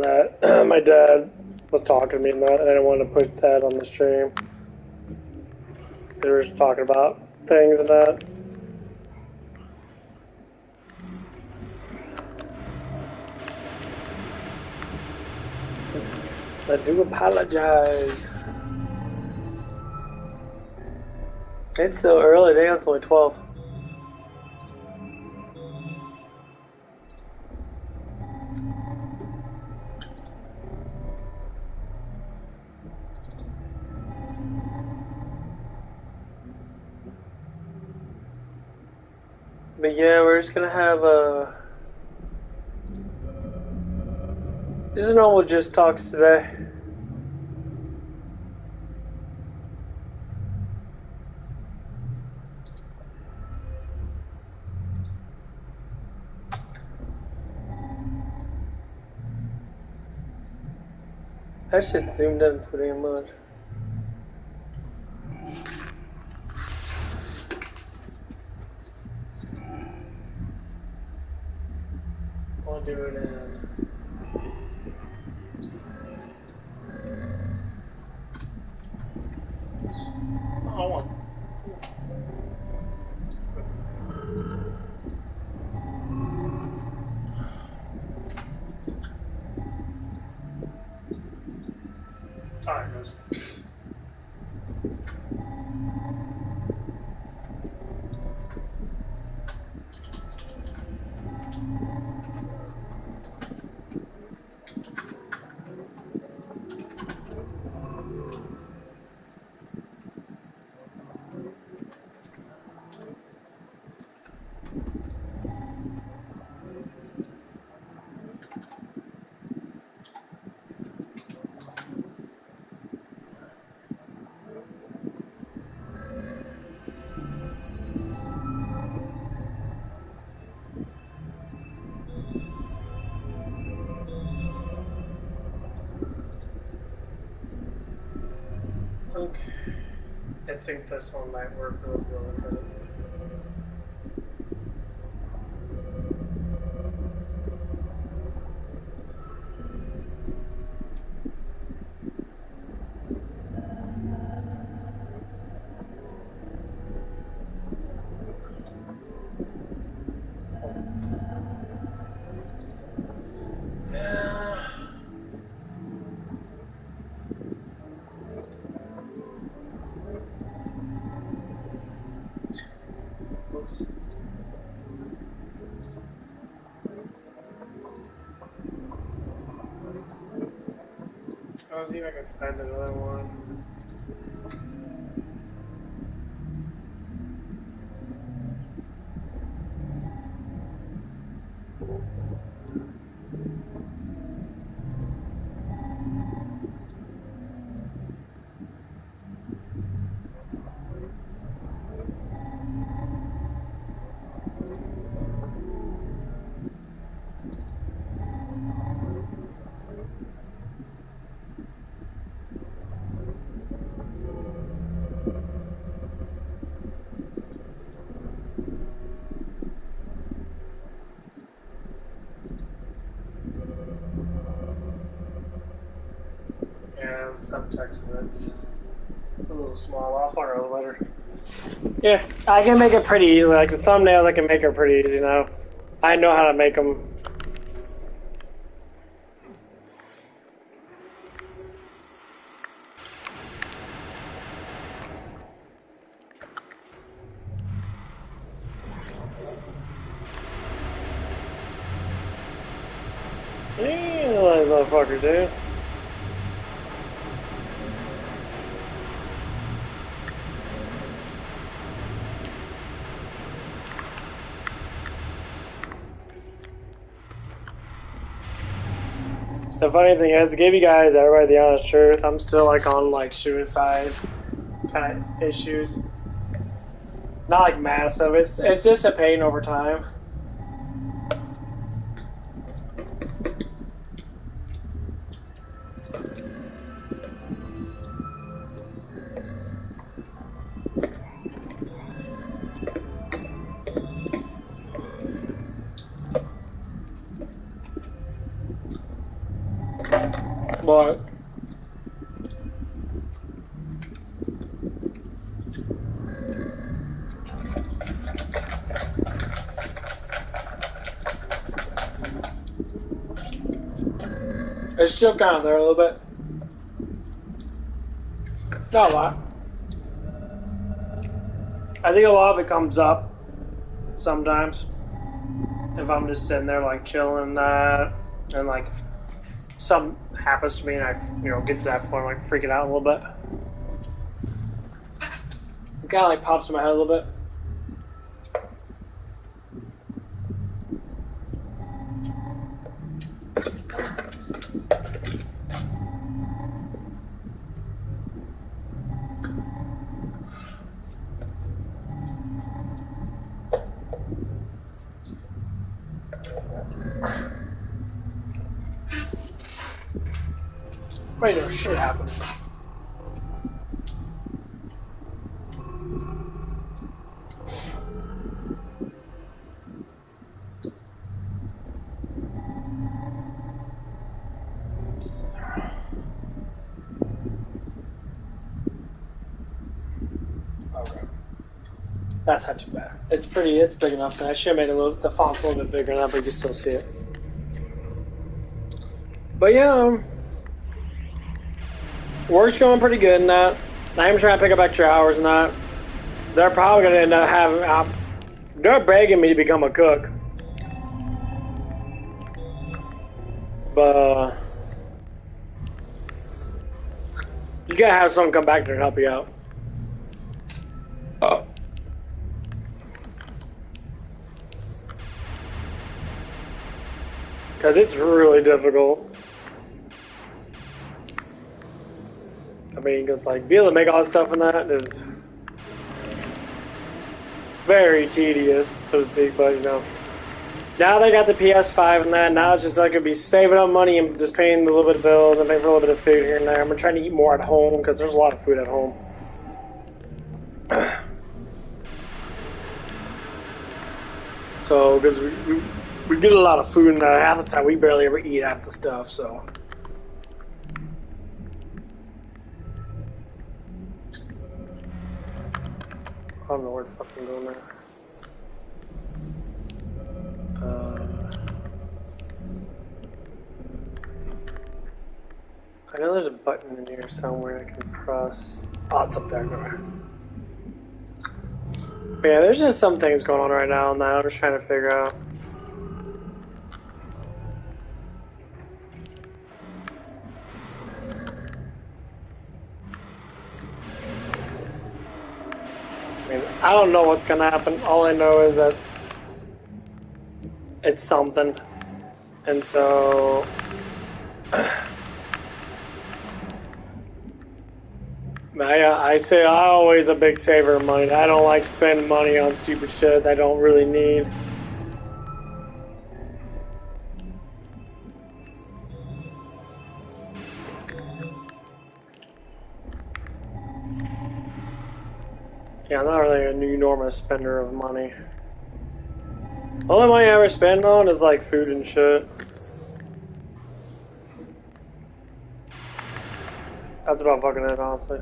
that. My dad was talking to me and that, and I didn't want to put that on the stream. We were just talking about things and that. I do apologize. It's still early. I think it's only 12. But yeah, we're just gonna have just normal just talks today. That shit zoomed in so damn much. I'll do it in. Oh, alright, guys. Okay. I think this one might work real good. Oops. I'll see if I can find another one. And subtext of it's a little small. I'll figure out later. Yeah, I can make it pretty easily. Like the thumbnails, I can make it pretty easy now. I know how to make them. Yeah, like motherfucker, dude. The funny thing is, to give you guys everybody the honest truth, I'm still like on like suicide kind of issues. Not like massive. It's just a pain over time. But it's still kind of there a little bit. Not a lot. I think a lot of it comes up sometimes. If I'm just sitting there like chilling and like something happens to me and I get to that point like freaking out a little bit. It kind of like pops in my head a little bit. Wait, no shit happened. Okay. That's not too bad. It's big enough. I should have made the font a little bit bigger now, but you can still see it. But yeah, work's going pretty good in that. I'm trying to pick up extra hours in that. They're probably going to end up having... they're begging me to become a cook. But... you gotta have someone come back there and help you out. Because it's really difficult. I mean, because like being able to make all this stuff in that is very tedious, so to speak. But now they got the PS5 and that. Now it's just like I could be saving up money and just paying a little bit of bills and paying for a little bit of food here and there. I'm trying to eat more at home because there's a lot of food at home. So, because we get a lot of food and half the time we barely ever eat half the stuff. So. I don't know where the fuck I'm going now. I know there's a button in here somewhere I can press. Oh, it's up there. But yeah, there's just some things going on right now and that I'm just trying to figure out. I don't know what's gonna happen. All I know is that it's something. And so... I say I'm always a big saver of money. I don't like spending money on stupid shit I don't really need. Yeah, I'm not really an enormous spender of money. The only money I ever spend on is like food and shit. That's about fucking it, honestly.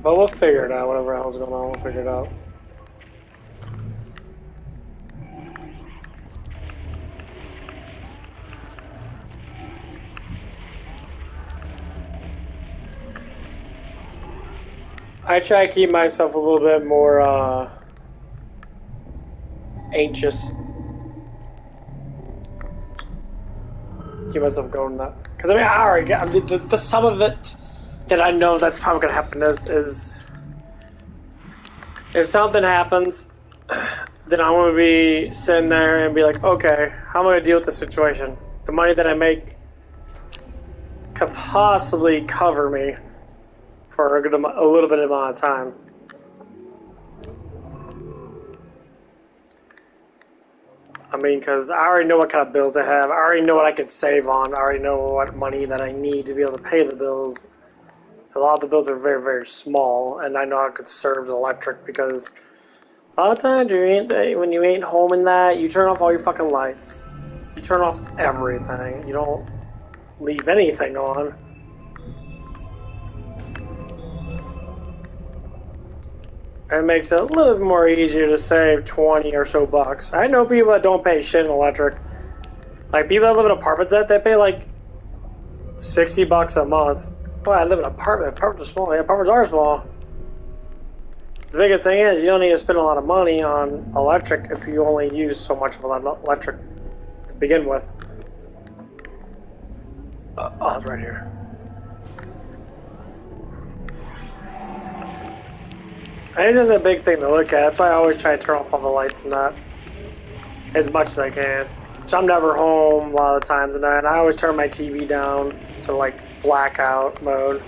But we'll figure it out, whatever else is going on, we'll figure it out. I try to keep myself a little bit more, anxious. Keep myself going that. Because I mean, I already got the sum of it that I know that's probably going to happen is if something happens, then I'm going to be sitting there and be like, okay, how am I going to deal with the situation? The money that I make could possibly cover me for a little bit amount of time. I mean, because I already know what kind of bills I have. I already know what I could save on. I already know what money that I need to be able to pay the bills. A lot of the bills are very, very small, and I know I could conserve the electric because a lot of times when you ain't home in that, you turn off all your fucking lights. You turn off everything. You don't leave anything on. It makes it a little bit more easier to save 20 or so bucks. I know people that don't pay shit in electric. Like people that live in apartments that they pay like 60 bucks a month. Boy, I live in an apartment. Apartments are small. Yeah, apartments are small. The biggest thing is you don't need to spend a lot of money on electric if you only use so much of electric to begin with. Oh, it's right here. And it's just a big thing to look at. That's why I always try to turn off all the lights and that as much as I can. So I'm never home a lot of the times, and I always turn my TV down to like blackout mode.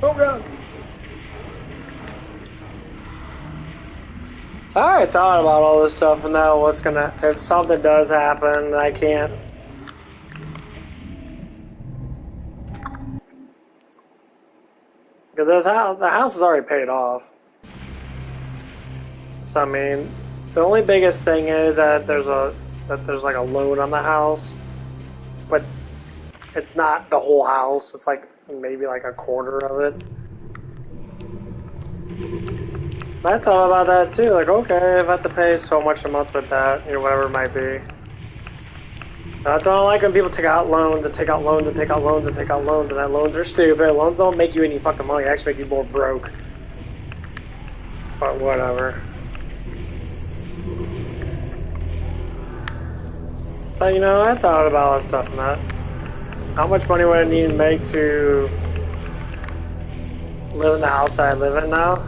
Oh god. So I already thought about all this stuff and now what's gonna, if something does happen, I can't. Because the house is already paid off. So I mean, the only biggest thing is that there's like a loan on the house, but it's not the whole house. It's like maybe like a quarter of it. I thought about that too. Like, okay, if I have to pay so much a month with that, you know, whatever it might be. That's why I don't like when people take out loans and take out loans and take out loans and take out loans, and that loans are stupid. Loans don't make you any fucking money. They actually make you more broke. But whatever. But you know, I thought about all that stuff and that. How much money would I need to make to live in the house that I live in now?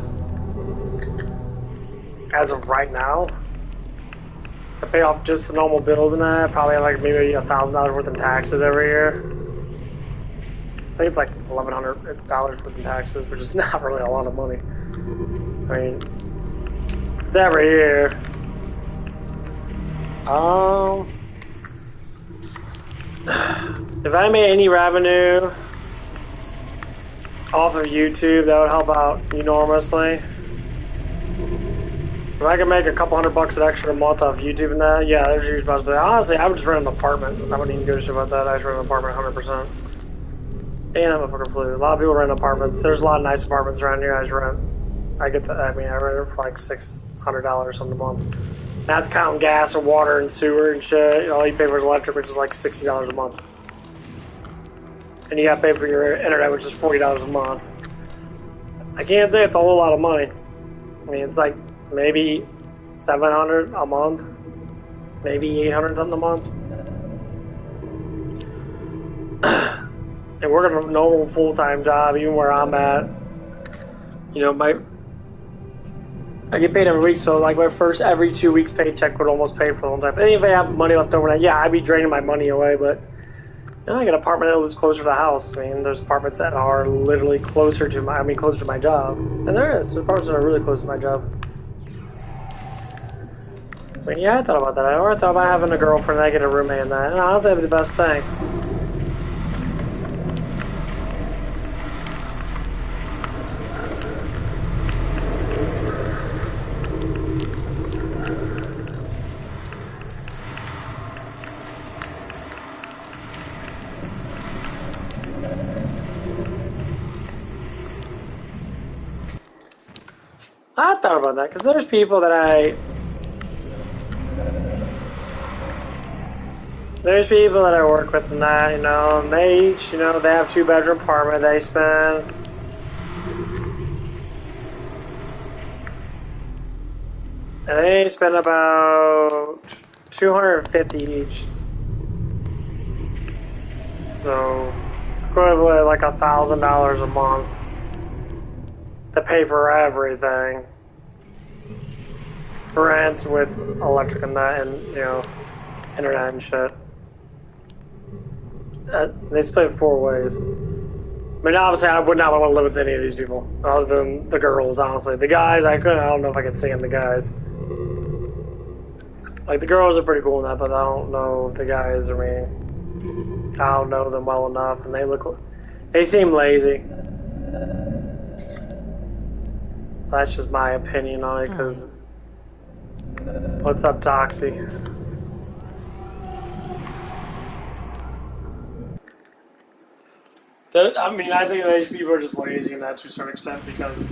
As of right now? To pay off just the normal bills and that, probably like maybe $1,000 worth in taxes every year. I think it's like $1,100 worth in taxes, which is not really a lot of money. I mean, it's every year. If I made any revenue off of YouTube, that would help out enormously. If I could make a couple $100 an extra a month off YouTube and that, yeah, there's a huge possibility. Honestly, I would just rent an apartment. I wouldn't even give a shit about that. I just rent an apartment 100%. And I'm a fucking flu. A lot of people rent apartments. There's a lot of nice apartments around here. I just rent. I get that. I mean, I rent it for like $600 something a month. That's counting gas and water and sewer and shit. All you pay for is electric, which is like $60 a month. And you got to pay for your internet, which is $40 a month. I can't say it's a whole lot of money. I mean, it's like maybe $700 a month, maybe $800 something a month. And working a normal full-time job, even where I'm at, you know, I get paid every week, so like my first every 2 weeks paycheck would almost pay for the whole time. And if I have money left over, yeah, I'd be draining my money away, but you know, I got an apartment that lives closer to the house. I mean, there's apartments that are literally closer to my job. And there's apartments that are really close to my job. I mean, yeah, I thought about that. I thought about having a girlfriend and I get a roommate and that. And honestly, that'd be the best thing. I thought about that because there's people that I work with and that, you know, and they each, you know, they have 2-bedroom apartment. They spend about $250 each. So equivalent like $1,000 a month to pay for everything. Rent with electric and that, and you know, internet and shit. They split it 4 ways. mean, obviously, I would not want to live with any of these people, other than the girls, honestly. The guys, I don't know if I could stand the guys. Like, the girls are pretty cool in that, but I don't know if the guys, I mean, I don't know them well enough, and they seem lazy. That's just my opinion on it, because... What's up, Doxy? I mean, I think these people are just lazy in that to a certain extent because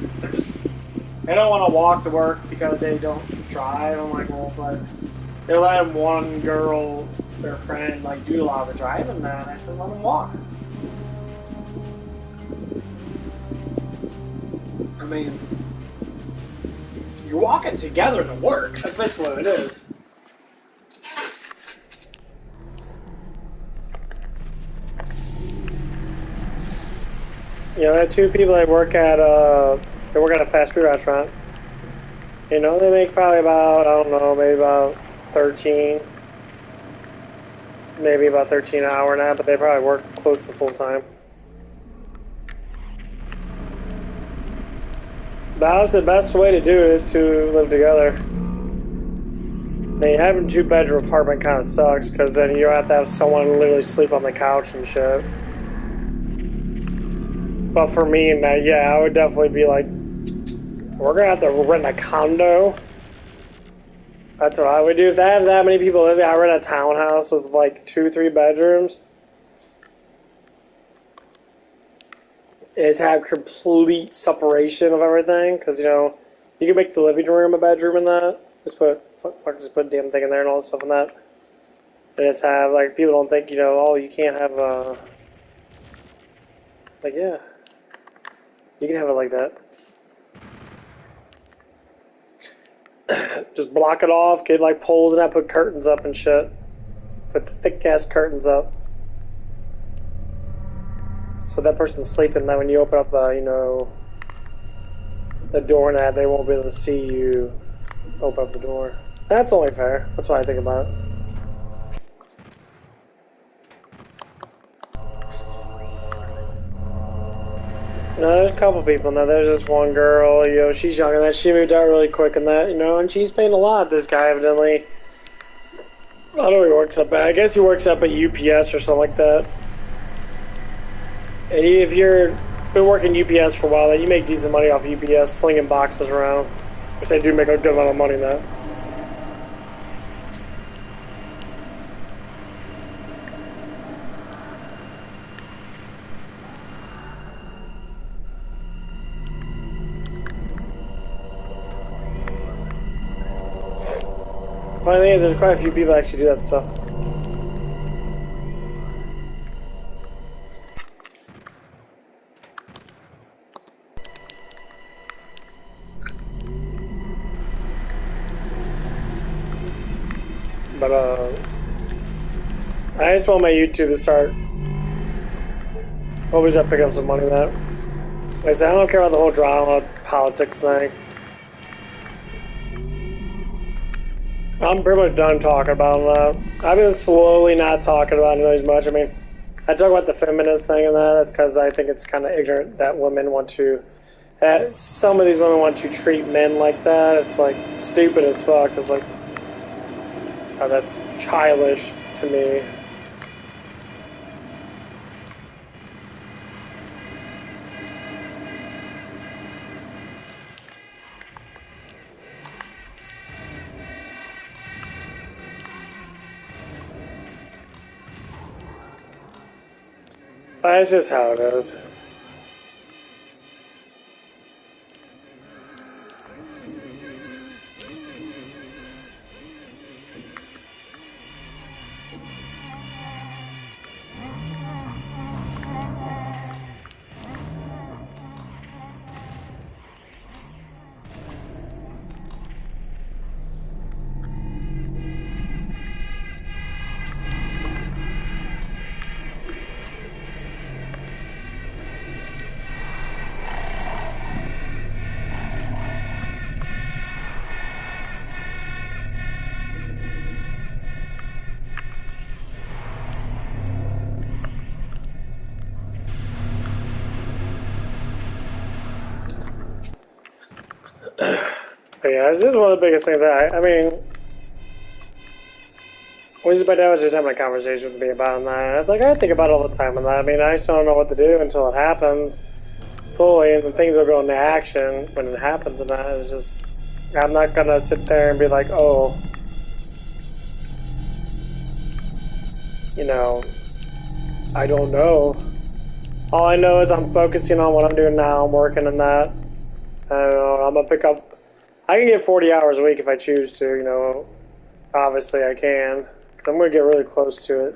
they don't want to walk to work because they don't drive. I'm like, well, but they let one girl, their friend, like do a lot of the driving now. And I said, let them walk. I mean, you're walking together to work. That's basically what it is. You know, I had two people that work at a fast food restaurant. You know, they make probably about, I don't know, maybe about 13 an hour now, but they probably work close to full time. But honestly, the best way to do it is to live together. I mean, having a 2-bedroom apartment kind of sucks because then you have to have someone literally sleep on the couch and shit. But for me, and that, yeah, I would definitely be like, we're gonna have to rent a condo. That's what I would do if I have that many people living. I rent a townhouse with like 2-3 bedrooms. Is have complete separation of everything because you know you can make the living room a bedroom in that. Just put a damn thing in there and all that stuff in that. And just have like people don't think oh you can't have like yeah. You can have it like that. Just block it off, get like poles and that, put curtains up and shit. Put thick ass curtains up. So that person's sleeping, that when you open up the, the door and that, they won't be able to see you open up the door. That's only fair. That's what I think about it. No, there's a couple people in there. There's this one girl, she's younger than that. She moved out really quick in that, and she's paying a lot. This guy evidently, I don't know where he works up at. I guess he works up at UPS or something like that. And if you're been working UPS for a while, you make decent money off UPS, slinging boxes around. Which they do make a good amount of money in that. Funny thing is, there's quite a few people that actually do that stuff. But, I just want my YouTube to start always got to pick up some money in that. Like I said, I don't care about the whole drama, politics thing. I'm pretty much done talking about that. I've been slowly not talking about it as much. I mean, I talk about the feminist thing and that. That's because I think it's kind of ignorant that women want to... some of these women want to treat men like that. It's like stupid as fuck. It's like... Oh, that's childish to me. That's just how it is. yeah, this is one of the biggest things. I mean, my dad was just having a conversation with me about that. It's like I think about it all the time on that. I mean, I just don't know what to do until it happens fully, and then things will go into action when it happens. And that is just, I'm not gonna sit there and be like, oh, you know, I don't know. All I know is I'm focusing on what I'm doing now. I'm working on that. I don't know, I'm gonna pick up. I can get 40 hours a week if I choose to. You know, obviously I can, because I'm gonna get really close to it.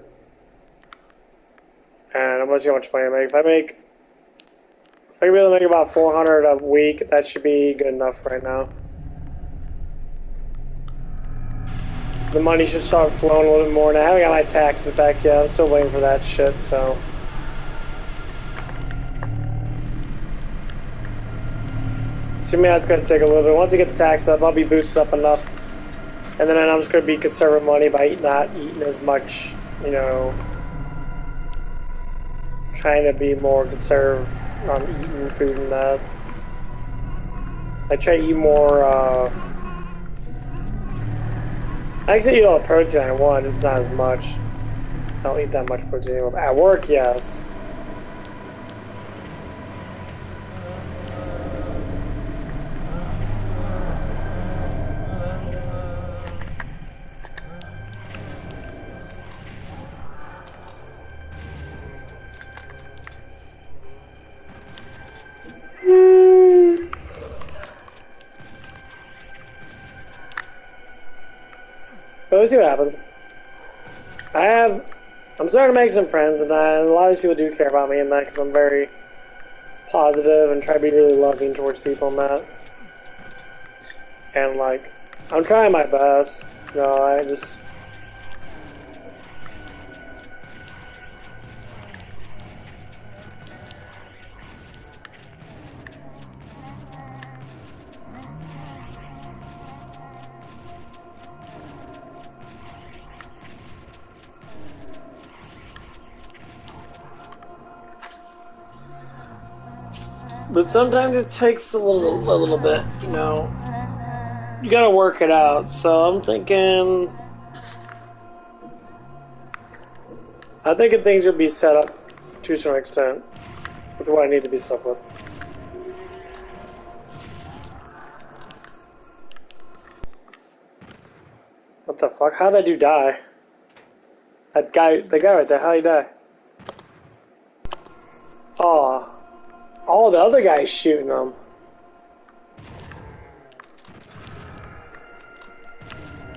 And I'm gonna see how much money I make. If I can be able to make about 400 a week, that should be good enough right now. The money should start flowing a little bit more. Now I haven't got my taxes back yet. I'm still waiting for that shit. So. To me, that's going to take a little bit. Once I get the tax up, I'll be boosted up enough. And then I'm just going to be conserving money by not eating as much, you know, trying to be more conserved on eating food and that. I try to eat more, I actually eat all the protein I want, just not as much. I don't eat that much protein. At work, yes. But we'll see what happens. I'm starting to make some friends, and a lot of these people do care about me and that, because I'm very positive and try to be really loving towards people and that. And, like, I'm trying my best. You know, I just... But sometimes it takes a little bit, you know. You gotta work it out. So I'm thinking things will be set up to a certain extent. That's what I need to be set up with. What the fuck? How'd that dude die? The guy right there, how'd he die? Oh, the other guy's shooting him.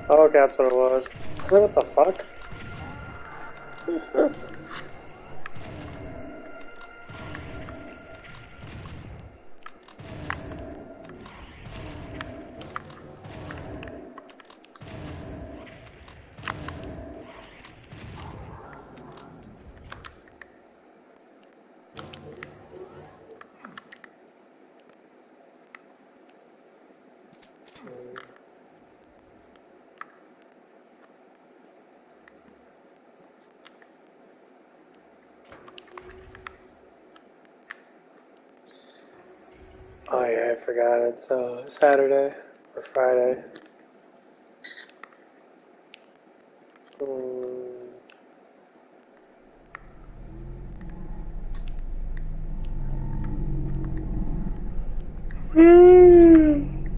Oh, okay, that's what it was. I was like, what the fuck? Oh yeah, I forgot. It's Saturday or Friday. Oh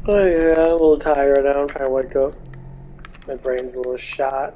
yeah, I'm a little tired right now. I'm trying to wake up. My brain's a little shot.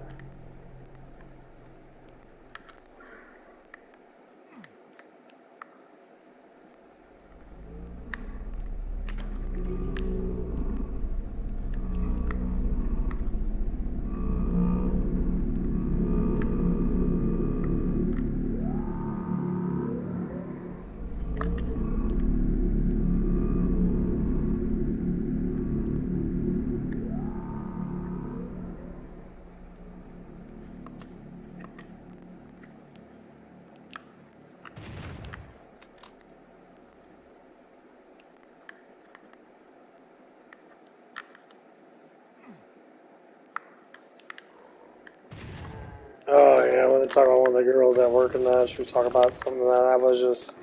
Oh yeah, when they talk about one of the girls at work and that, she was talking about something that I was just...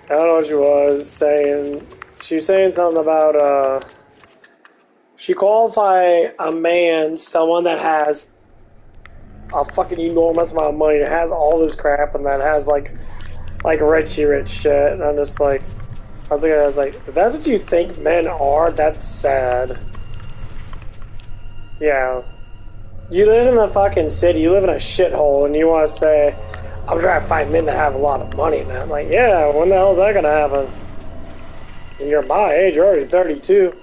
I don't know what she was saying. She was saying something about, she qualify a man, someone that has a fucking enormous amount of money, that has all this crap, and that has, like richy rich shit, and I'm just like, I was like, if that's what you think men are, that's sad. Yeah. You live in the fucking city, you live in a shithole, and you want to say, I'm trying to find men that have a lot of money, man. I'm like, yeah, when the hell is that gonna happen? And you're my age, you're already 32.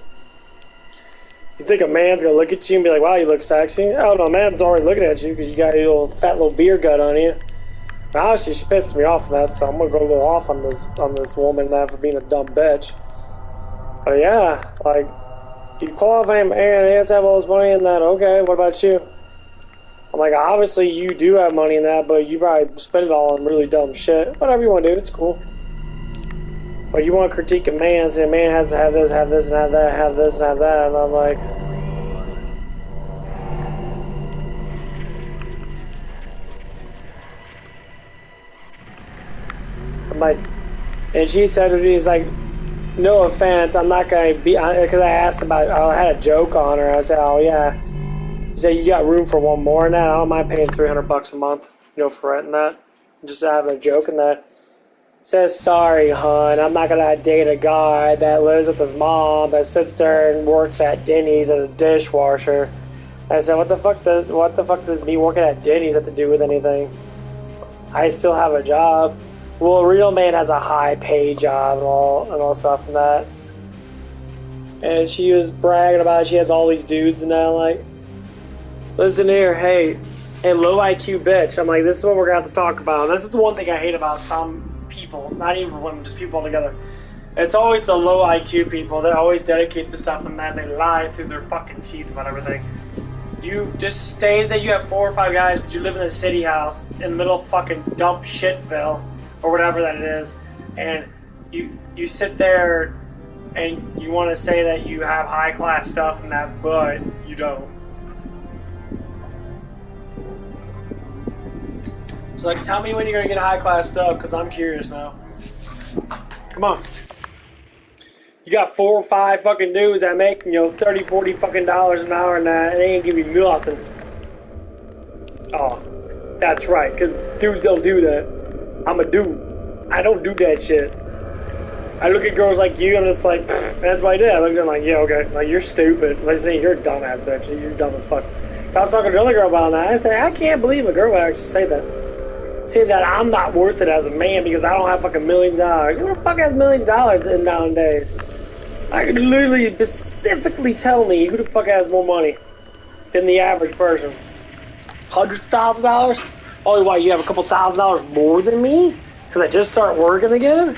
You think a man's gonna look at you and be like, wow, you look sexy? Oh no, man's already looking at you because you got a little fat little beer gut on you. And honestly, she pissed me off with that, so I'm gonna go a little off on this woman for being a dumb bitch. But yeah, like, you qualify a man, he has to have all this money in that, okay, what about you? I'm like, obviously you do have money in that, but you probably spend it all on really dumb shit. Whatever you want to do, it's cool. But you want to critique a man, say a man has to have this, and have that, have this, and have that, and I'm like... and she said, she's like, no offense, I'm not going to be, because I asked about, I had a joke on her, I said, oh yeah. She said, you got room for one more in that? I don't mind paying $300 a month, for renting that. Just having a joke in that. Says, sorry, hon, I'm not gonna date a guy that lives with his mom that sits there and works at Denny's as a dishwasher. I said, what the fuck does me working at Denny's have to do with anything? I still have a job. Well, a real man has a high paid job and all stuff and that. And she was bragging about it. She has all these dudes and that, like, listen here, hey, low IQ bitch. I'm like, this is what we're gonna have to talk about. This is the one thing I hate about some people, not even women, just people altogether. It's always the low IQ people that always dedicate the stuff and then they lie through their fucking teeth about everything. You just stated that you have 4 or 5 guys, but you live in a city house in the middle of fucking dump shitville or whatever that it is, and you sit there and you want to say that you have high class stuff and that, but you don't. So, like, tell me when you're gonna get high class stuff, because I'm curious now. Come on. You got 4 or 5 fucking dudes that make, $30, $40 fucking dollars an hour and that, and they ain't give you nothing. Oh, that's right, because dudes don't do that. I'm a dude. I don't do that shit. I look at girls like you, and it's like, that's what I did. I look at them like, yeah, okay, like, you're stupid. Let's say you're a dumbass bitch. You're dumb as fuck. So I was talking to another girl about that. I said, I can't believe a girl would actually say that. Say that I'm not worth it as a man because I don't have fucking millions of dollars. Who the fuck has millions of dollars in nowadays? I could literally specifically tell me who the fuck has more money than the average person. $100,000? Oh, why, you have a couple $1,000 more than me? Because I just start working again?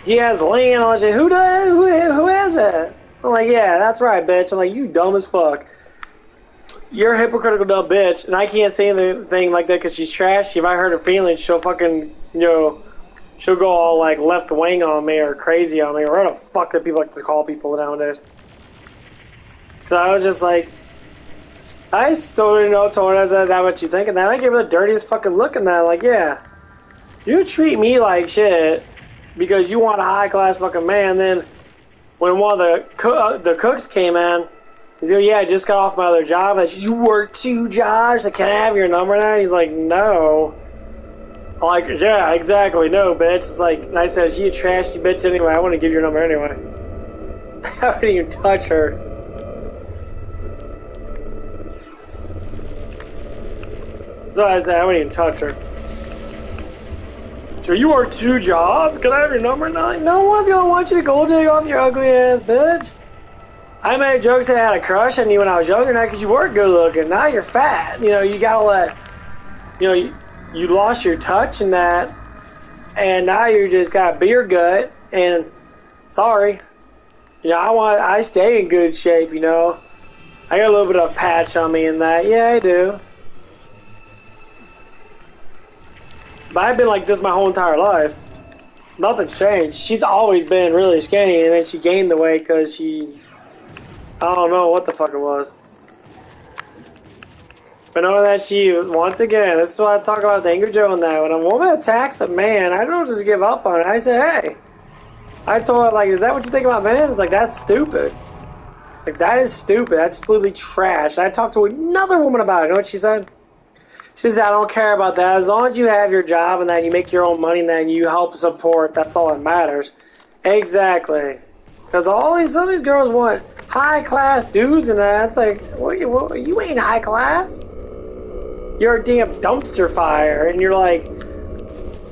He has land on shit. Who does? Who has that? I'm like, yeah, that's right, bitch. I'm like, you dumb as fuck. You're a hypocritical dumb bitch, and I can't say anything like that because she's trashy. If I hurt her feelings, she'll fucking, she'll go all, like, left wing on me or crazy on me, or what the fuck that people like to call people nowadays. So I was just like, I still told her, I said, that what you think? And then I gave her the dirtiest fucking look in that, like, yeah, you treat me like shit because you want a high-class fucking man, then when one of the cooks came in, he's like, yeah, I just got off my other job. And she's, you work 2 jobs? Like, can I have your number now? He's like, no. I'm like, yeah, exactly, no, bitch. It's like, and I said, she a trashy bitch anyway. I want to give your number anyway. I wouldn't even touch her. So I said, I wouldn't even touch her. So you work 2 jobs? Can I have your number now? No one's going to want you to gold dig off your ugly ass, bitch. I made jokes that I had a crush on you when I was younger now because you weren't good looking. Now you're fat. You gotta let, you lost your touch and that, and now you just got a beer gut, and sorry. I stay in good shape, I got a little bit of patch on me and that. Yeah, I do. But I've been like this my whole entire life. Nothing's changed. She's always been really skinny, and then she gained the weight because she's... I don't know what the fuck it was. But knowing that she, once again, this is what I talk about with Angry Joe and that. When a woman attacks a man, I don't just give up on it. I say, hey, I told her, like, is that what you think about men? It's like, that's stupid. Like, that is stupid. That's completely trash. And I talked to another woman about it. You know what she said? She said, I don't care about that. As long as you have your job and that you make your own money and that you help support, that's all that matters. Exactly. Because some of these girls want high-class dudes and that. It's like, you ain't high class. You're a damn dumpster fire. And you're like,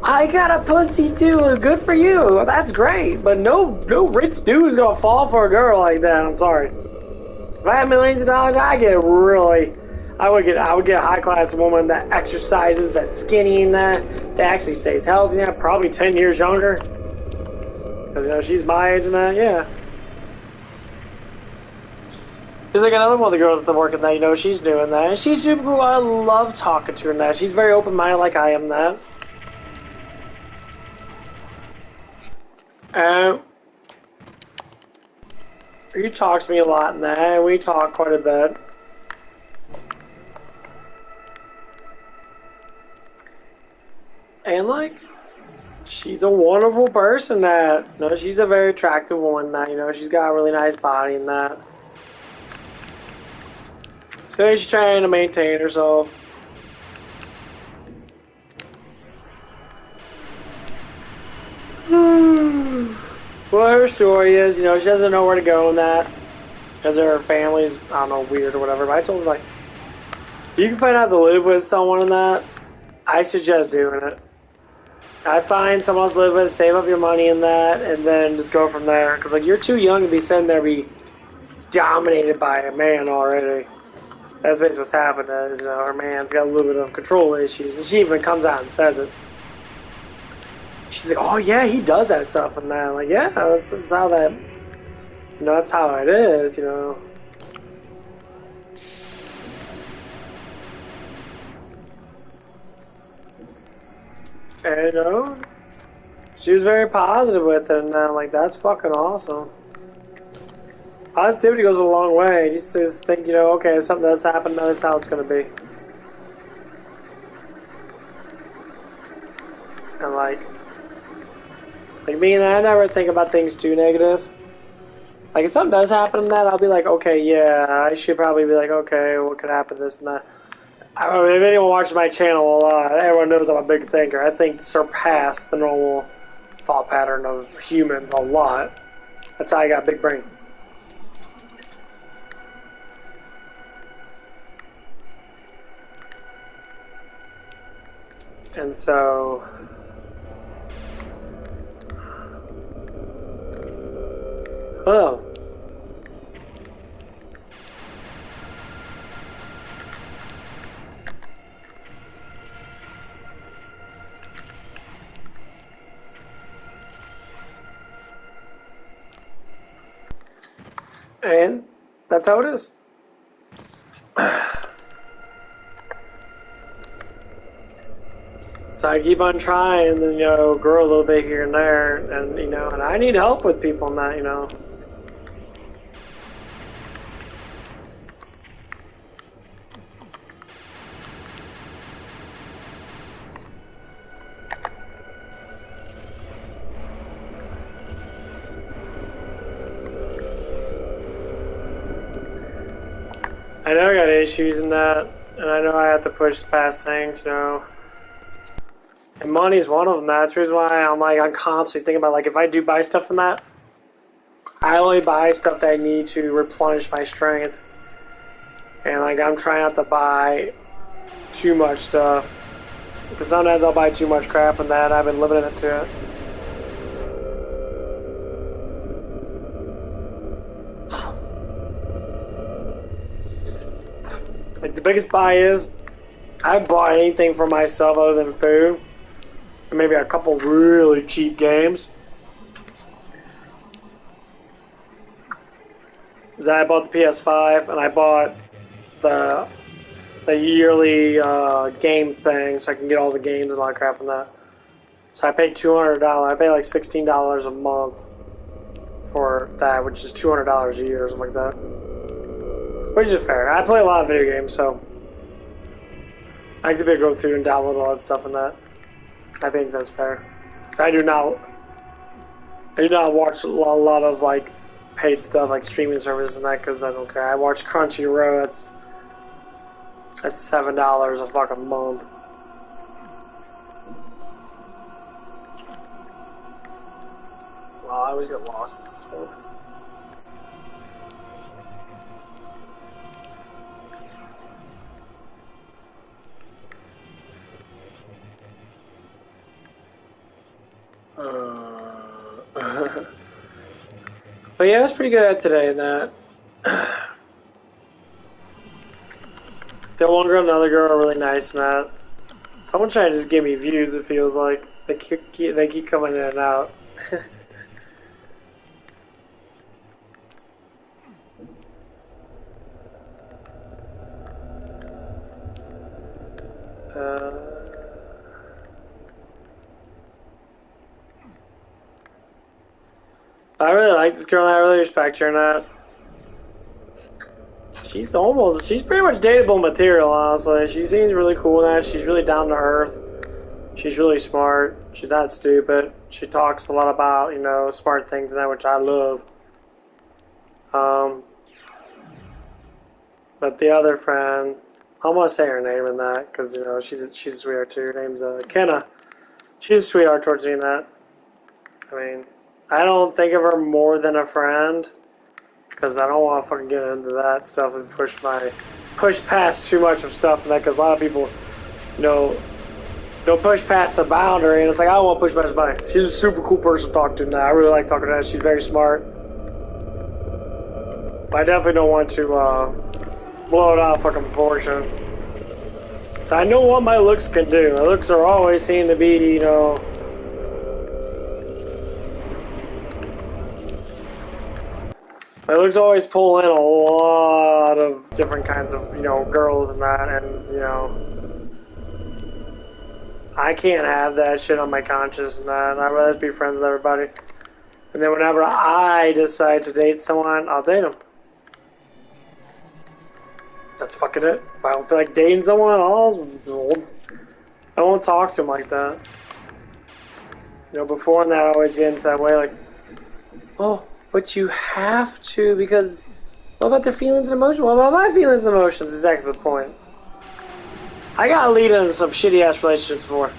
I got a pussy too. Good for you. That's great. But no rich dude's gonna fall for a girl like that. I'm sorry. If I had millions of dollars, I would get a high class woman that exercises, that's skinny and that actually stays healthy. That probably 10 years younger. Because she's my age and that. Yeah. There's like another one of the girls at the work and that. She's doing that, and she's super cool. I love talking to her and that. She's very open minded, like I am. That. He talks to me a lot in that, and we talk quite a bit. And like, she's a wonderful person that, she's a very attractive woman that, she's got a really nice body and that. So she's trying to maintain herself. Well, her story is, she doesn't know where to go in that. Because her family's, I don't know, weird or whatever. But I told her, like, if you can find out to live with someone in that, I suggest doing it. I'd find someone else to live with, save up your money in that, and then just go from there. Because, like, you're too young to be sitting there be dominated by a man already. That's basically what's happened is, her man's got a little bit of control issues. And she even comes out and says it. She's like, oh, yeah, he does that stuff and that. I'm like, yeah, that's how that, that's how it is, And, she was very positive with it, and I'm like, that's fucking awesome. Positivity goes a long way. Just think, okay, if something does happen, that's how it's going to be. And like me and I never think about things too negative. Like, if something does happen to that, I'll be like, okay, yeah, I should probably be like, okay, what could happen, this and that. I mean, if anyone watches my channel a lot, everyone knows I'm a big thinker. I think surpass the normal thought pattern of humans a lot. That's how I got a big brain. And so... Oh. And that's how it is. So I keep on trying and, grow a little bit here and there. And, and I need help with people in that, I know I got issues in that, and I know I have to push past things, And money's one of them. That's the reason why I'm constantly thinking about, like, if I do buy stuff from that, I only buy stuff that I need to replenish my strength. And, like, I'm trying not to buy too much stuff. Because sometimes I'll buy too much crap and that, I've been limiting it to it. Like, the biggest buy is, I haven't bought anything for myself other than food. And maybe a couple really cheap games. Then I bought the PS5, and I bought the yearly game thing, so I can get all the games and a lot of crap on that. So I paid $200. I paid like $16 a month for that, which is $200 a year or something like that. Which is fair. I play a lot of video games, so I get to go through and download all that stuff and that. I think that's fair. So I do not. I do not watch a lot of like paid stuff like streaming services and that because I don't care. I watch Crunchyroll. That's $7 a fucking month. Wow, I always get lost in this one. But yeah, I was pretty good today in that. The one girl and the other girl are really nice in that. Someone trying to just give me views, it feels like. They keep coming in and out. I really like this girl and I really respect her in that. She's pretty much dateable material, honestly. She seems really cool in that. She's really down to earth. She's really smart. She's not stupid. She talks a lot about, smart things and that, which I love. But the other friend, I'm gonna say her name in that, because, she's a sweetheart too. Her name's Kenna. She's a sweetheart towards me in that. I mean, I don't think of her more than a friend, because I don't want to fucking get into that stuff and push past too much of stuff and that, because a lot of people, they'll push past the boundary, and it's like, I don't want to push past the boundary. She's a super cool person to talk to now. I really like talking to her. She's very smart. But I definitely don't want to blow it out of fucking proportion. So I know what my looks can do. My looks are always seem to be, my looks always pull in a lot of different kinds of, girls and that, and, I can't have that shit on my conscience and that, and I'd rather be friends with everybody. And then whenever I decide to date someone, I'll date them. That's fucking it. If I don't feel like dating someone, I won't talk to them like that. Before that, I always get into that way, like, oh, but you have to, because what about their feelings and emotions? What about my feelings and emotions? Exactly the point. I got lead into some shitty ass relationships before.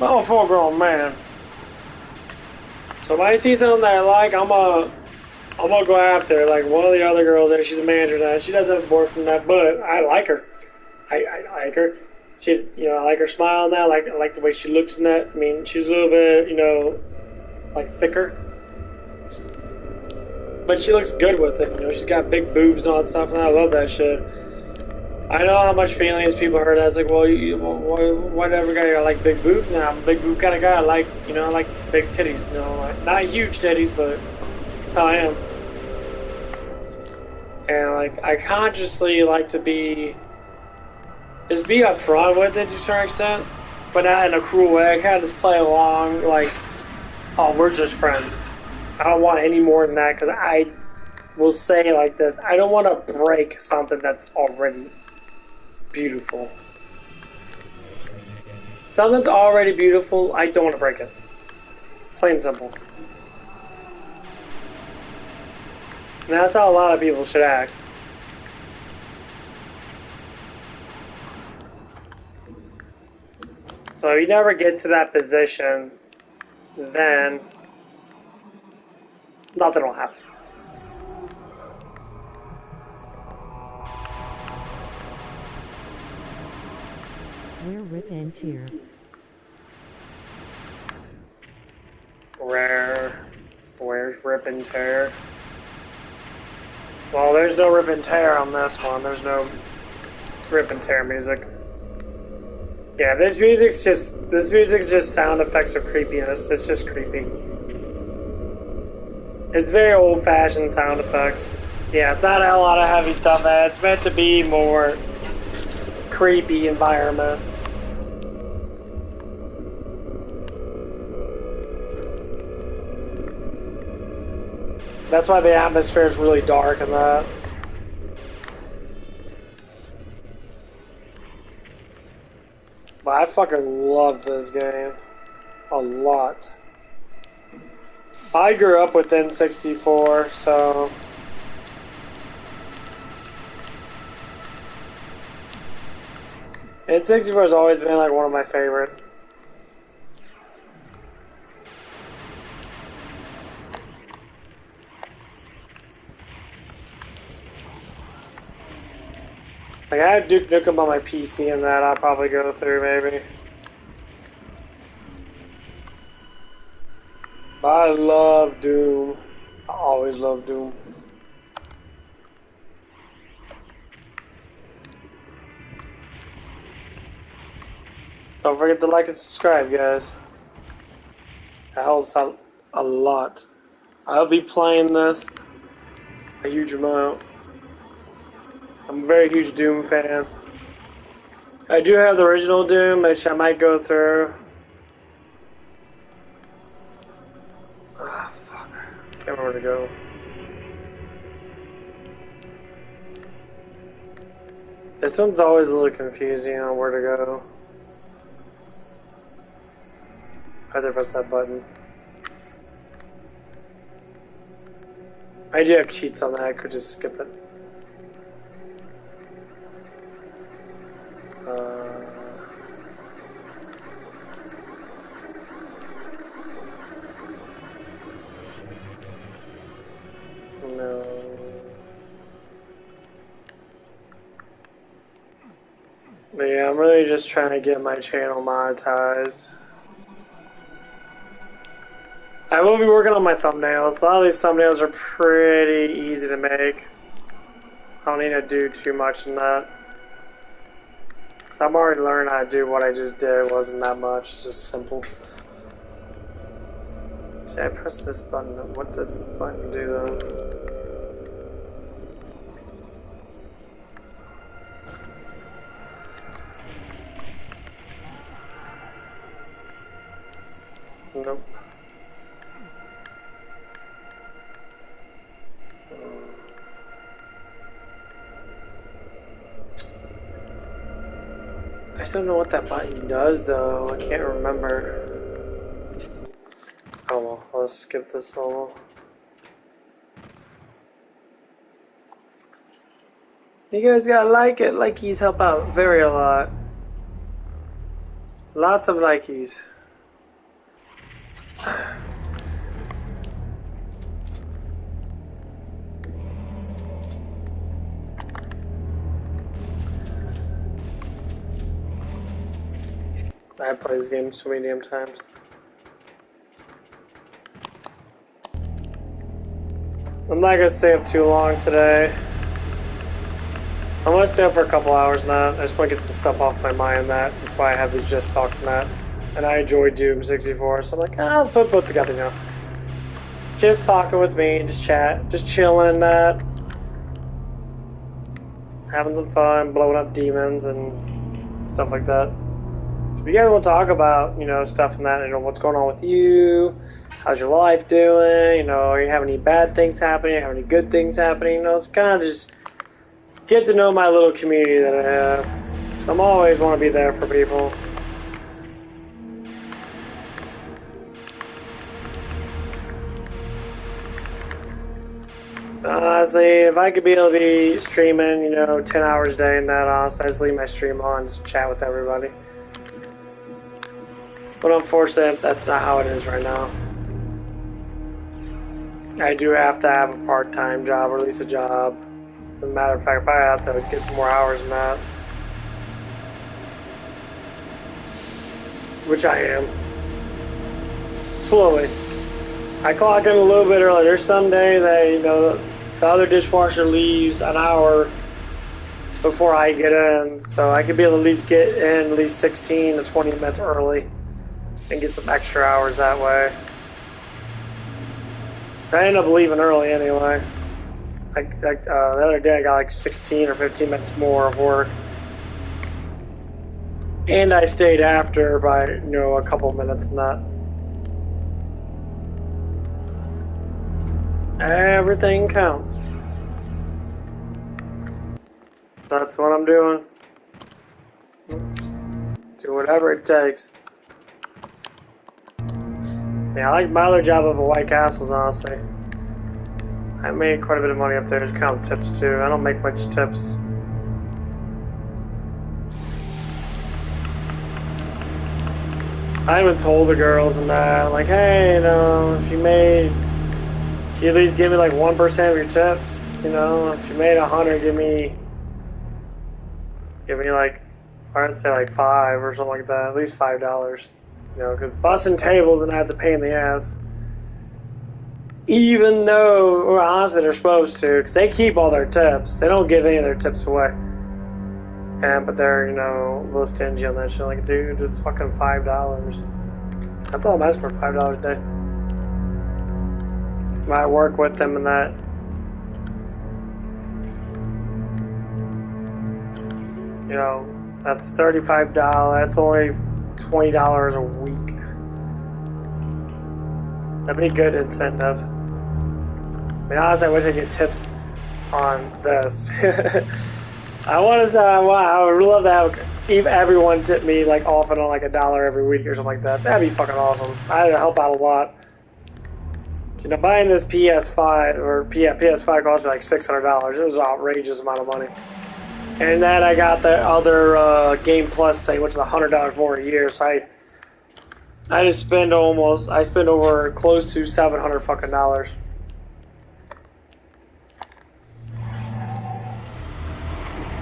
I'm a full grown man. So if I see something that I like, I'm gonna go after. Like one of the other girls there, she's a manager now. She doesn't have a boyfriend that, but I like her. I like her. She's, I like her smile now. I like the way she looks in that. I mean, she's a little bit, like thicker. But she looks good with it, she's got big boobs and all that stuff, and I love that shit. I know how much feelings people hurt. I was like, well, whatever guy, I like big boobs, and I'm a big boob kind of guy. I like, I like big titties, like, not huge titties, but that's how I am. And like, I consciously like to be upfront with it to a certain extent, but not in a cruel way. I kind of just play along, like, oh, we're just friends. I don't want any more than that, because I will say like this, I don't want to break something that's already beautiful. Something that's already beautiful, I don't want to break it. Plain and simple. And that's how a lot of people should act. So if you never get to that position, then nothing will happen. Rare, rip, and tear. Where's rip and tear? Well, there's no rip and tear on this one. There's no rip and tear music. Yeah, this music's just sound effects of creepiness. It's just creepy. It's very old-fashioned sound effects. Yeah, it's not a lot of heavy stuff. It's meant to be more creepy environment. That's why the atmosphere is really dark and that. But fucking love this game. A lot. I grew up with N64, so... N64 has always been like one of my favorite. Like, I had Duke Nukem on my PC and that I'll probably go through, maybe. But I love Doom. I always love Doom. Don't forget to like and subscribe, guys. That helps out a lot. I'll be playing this a huge amount. I'm a very huge Doom fan. I do have the original Doom, which I might go through. Ah, fuck. Can't remember where to go. This one's always a little confusing on where to go. I have to press that button. I do have cheats on that, I could just skip it. No. But yeah, I'm really just trying to get my channel monetized. I will be working on my thumbnails. A lot of these thumbnails are pretty easy to make. I don't need to do too much in that. So I'm already learning how to do what I just did. It wasn't that much, it's just simple. See, I press this button. What does this button do though? Nope. I just don't know what that button does though. I can't remember. Oh well, let's skip this level. You guys gotta like it. Likeys help out very a lot. Lots of likeys. I've played this game so many damn times. I'm not gonna stay up too long today. I'm gonna stay up for a couple hours now. I just want to get some stuff off my mind. That's why I have these just talks and that. And I enjoy Doom 64, so I'm like, let's put both together now. Just talking with me, just chat, just chilling and that. Having some fun, blowing up demons and stuff like that. So if you guys want to talk about, stuff and that, what's going on with you, how's your life doing, are you having any bad things happening, have any good things happening, it's kind of just get to know my little community that I have. So I'm always want to be there for people. Honestly, if I could be able to be streaming, 10 hours a day and that, honestly, I just leave my stream on and just chat with everybody. But unfortunately, that's not how it is right now. I do have to have a part-time job, or at least a job. As a matter of fact, I probably have to get some more hours than that. Which I am. Slowly. I clock in a little bit early. There's some days the other dishwasher leaves an hour before I get in, so I could be able to at least get in at least 16 to 20 minutes early and get some extra hours that way. So I end up leaving early anyway. The other day I got like 16 or 15 minutes more of work. And I stayed after by, a couple minutes and that. Everything counts. So that's what I'm doing. Oops. Do whatever it takes. Yeah, I like my other job up at White Castles, honestly. I made quite a bit of money up there, just count tips too. I don't make much tips. I even told the girls and that, like, hey, you know, if you made, can you at least give me like 1% of your tips? You know, if you made 100, give me like, I'd say like 5 or something like that, at least $5. You know, because bussing tables and that's a pain in the ass. Even though, well, honestly, they're supposed to, because they keep all their tips. They don't give any of their tips away. But they're, you know, a little stingy on that shit. Like, dude, it's fucking $5. That's all I'm asking for, $5 a day. Might work with them in that. You know, that's $35. That's only $20 a week. That'd be a good incentive. I mean, honestly, I wish I could get tips on this. I would love to have everyone tip me like off and on like $1 every week or something like that. That'd be fucking awesome. I'd help out a lot. You know, buying this PS5 or PS5 cost me like $600. It was an outrageous amount of money. And then I got the other Game Plus thing, which is $100 more a year. So I spend over close to $700 fucking dollars.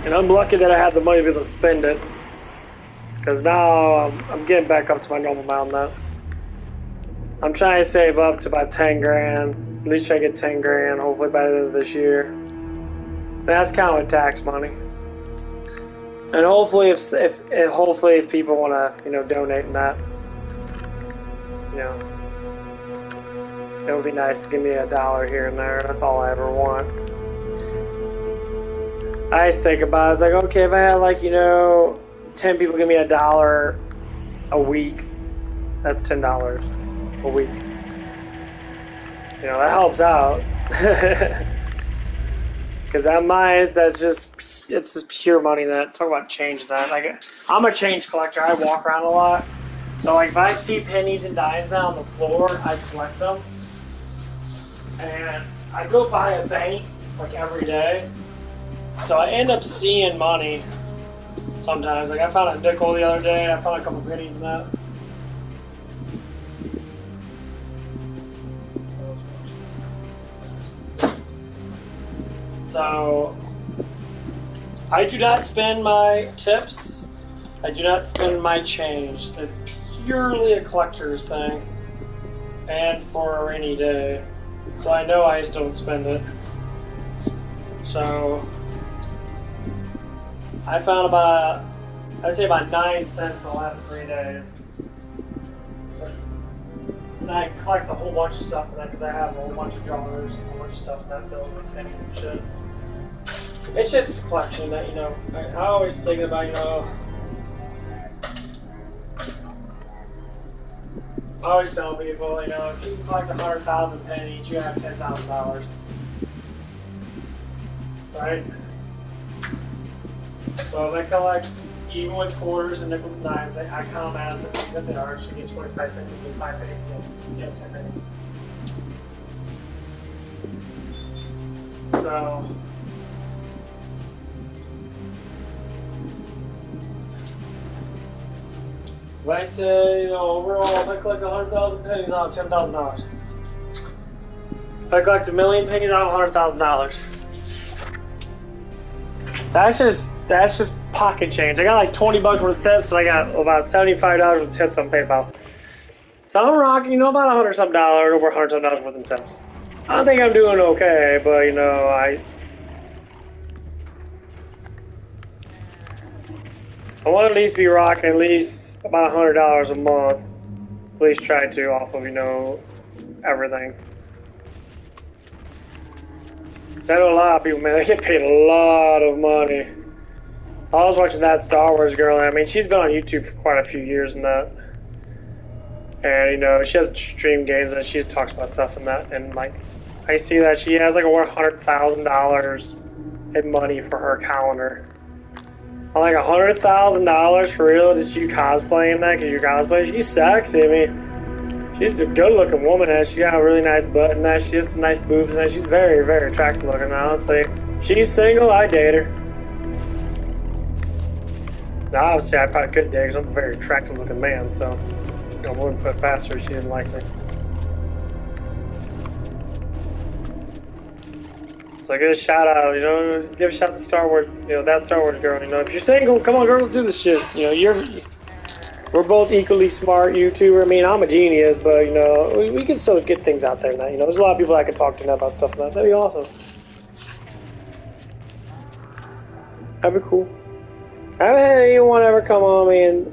And I'm lucky that I have the money to be able to spend it. Because now I'm getting back up to my normal amount now. I'm trying to save up to about 10 grand. At least try to get 10 grand, hopefully by the end of this year. And that's counting tax money. And hopefully if people want to, you know, donate in that, you know, it would be nice to give me $1 here and there. That's all I ever want. I just think about it, it's like, okay, if I had like, you know, 10 people give me $1 a week, that's $10 a week. You know, that helps out. Because at mine, it's just pure money. That talk about change that. Like, I'm a change collector. I walk around a lot, so like if I see pennies and dimes down on the floor, I collect them. And I go by a bank like every day, so I end up seeing money sometimes. Like I found a nickel the other day. I found a couple pennies in that. So, I do not spend my tips. I do not spend my change. It's purely a collector's thing. And for a rainy day. So I know I just don't spend it. So, I found I'd say about 9 cents the last 3 days. And I collect a whole bunch of stuff in that because I have a whole bunch of jars, a whole bunch of stuff in that filled with pennies and shit. It's just collection that, you know, I always think about, you know, I always tell people, you know, if you collect 100,000 pennies, you have $10,000. Right? So if I collect, even with quarters and nickels and dimes, I count them as the things that they are. So you get 25 pennies, you get 5 pennies, you get 10 pennies. So, if I say, you know, overall, if I collect 100,000 pennies, I'll have $10,000. If I collect 1,000,000 pennies, I'll have $100,000. That's just pocket change. I got like 20 bucks worth of tips, and I got about $75 worth of tips on PayPal. So I'm rocking, you know, about $100 something, over $100 something worth of tips. I don't think I'm doing okay, but you know, I want to at least be rocking at least about $100 a month. At least try to off of, you know, everything. I know a lot of people, man, they get paid a lot of money. I was watching that Star Wars girl, and I mean, she's been on YouTube for quite a few years and that. And, you know, she doesn't stream games, and she just talks about stuff and that. And, like, I see that she has, like, over $100,000 in money for her calendar. On like $100,000 for real, just you cosplaying that because you're cosplaying. She's sexy. I mean, she's a good-looking woman, and she got a really nice butt, and that she has some nice boobs, and she's very, very attractive looking. Honestly, she's single. I date her. Now, obviously, I probably couldn't date her because I'm a very attractive looking man, so I wouldn't put it past her if she didn't like me. So give a shout out, you know, give a shout out to Star Wars, you know, that Star Wars girl, you know, if you're single, come on, girls, do this shit. You know, we're both equally smart YouTuber. I mean, I'm a genius, but you know, we can still get things out there now. You know, there's a lot of people I can talk to now about stuff like that. That'd be awesome. That'd be cool. I haven't had anyone ever come on me and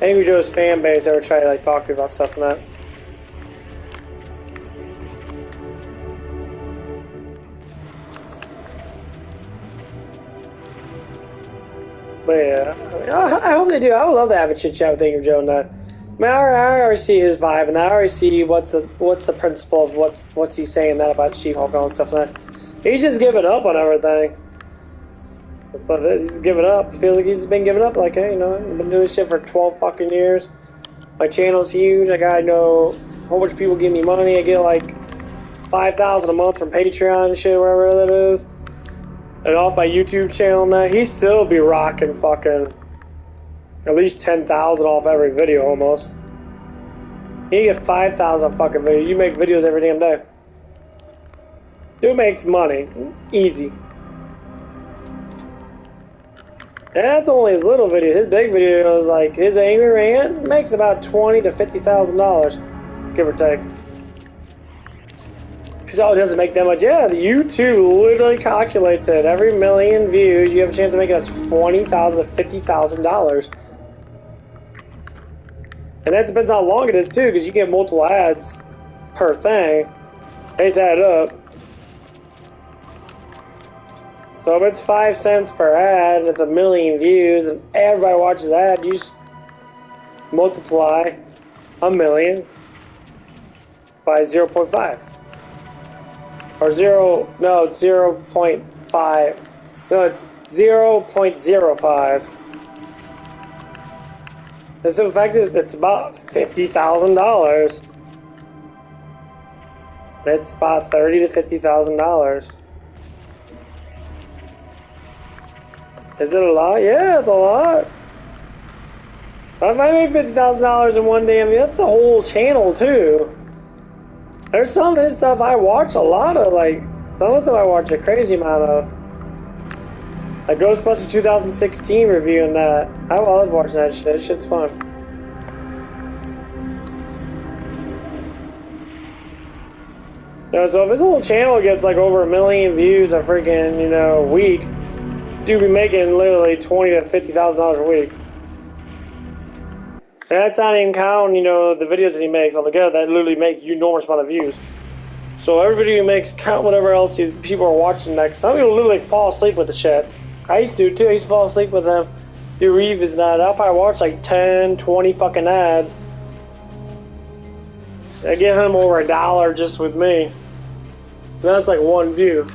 Angry Joe's fan base ever try to like talk to me about stuff like that. But yeah, I hope they do. I would love to have a chit chat with Angry Joe and that. I mean, I already see his vibe, and I already see what's the principle of what's he saying that about She-Hulk and stuff like that. He's just giving up on everything. That's what it is. He's giving up. Feels like he's just been giving up. Like, hey, you know, I've been doing this shit for 12 fucking years. My channel's huge. I got, you know, a whole bunch of people give me money. I get like 5,000 a month from Patreon and shit, wherever that is. And off my YouTube channel now, he still be rocking fucking at least 10,000 off every video almost. You get 5,000 fucking videos. You make videos every damn day. Dude makes money. Easy. And that's only his little video. His big video is like his angry rant makes about $20,000 to $50,000, give or take. So it doesn't make that much. Yeah, the YouTube literally calculates it. Every million views, you have a chance of making $20,000 to $50,000. And that depends how long it is too, because you get multiple ads per thing. They just add it up. So if it's 5 cents per ad and it's a million views and everybody watches the ad, you just multiply a million by 0.5. Or it's 0.5. No, it's 0.05. And so the fact is, it's about $50,000. It's about $30,000 to $50,000. Is it a lot? Yeah, it's a lot. If I made $50,000 in one damn, that's the whole channel too. There's some of his stuff I watch a lot of, like some of the stuff I watch a crazy amount of. Like Ghostbusters 2016 review and that. I love watching that shit. That shit's fun. You know, so if his whole channel gets like over 1 million views a freaking, you know, week, dude be making literally $20,000 to $50,000 a week. And that's not even counting, you know, the videos that he makes altogether that literally make you enormous amount of views. So every video he makes, count whatever else people are watching next. Some people literally fall asleep with the shit. I used to too. I used to fall asleep with him. Do reviews and that. I'll probably watch like 10, 20 fucking ads. I give him over $1 just with me. That's like one view.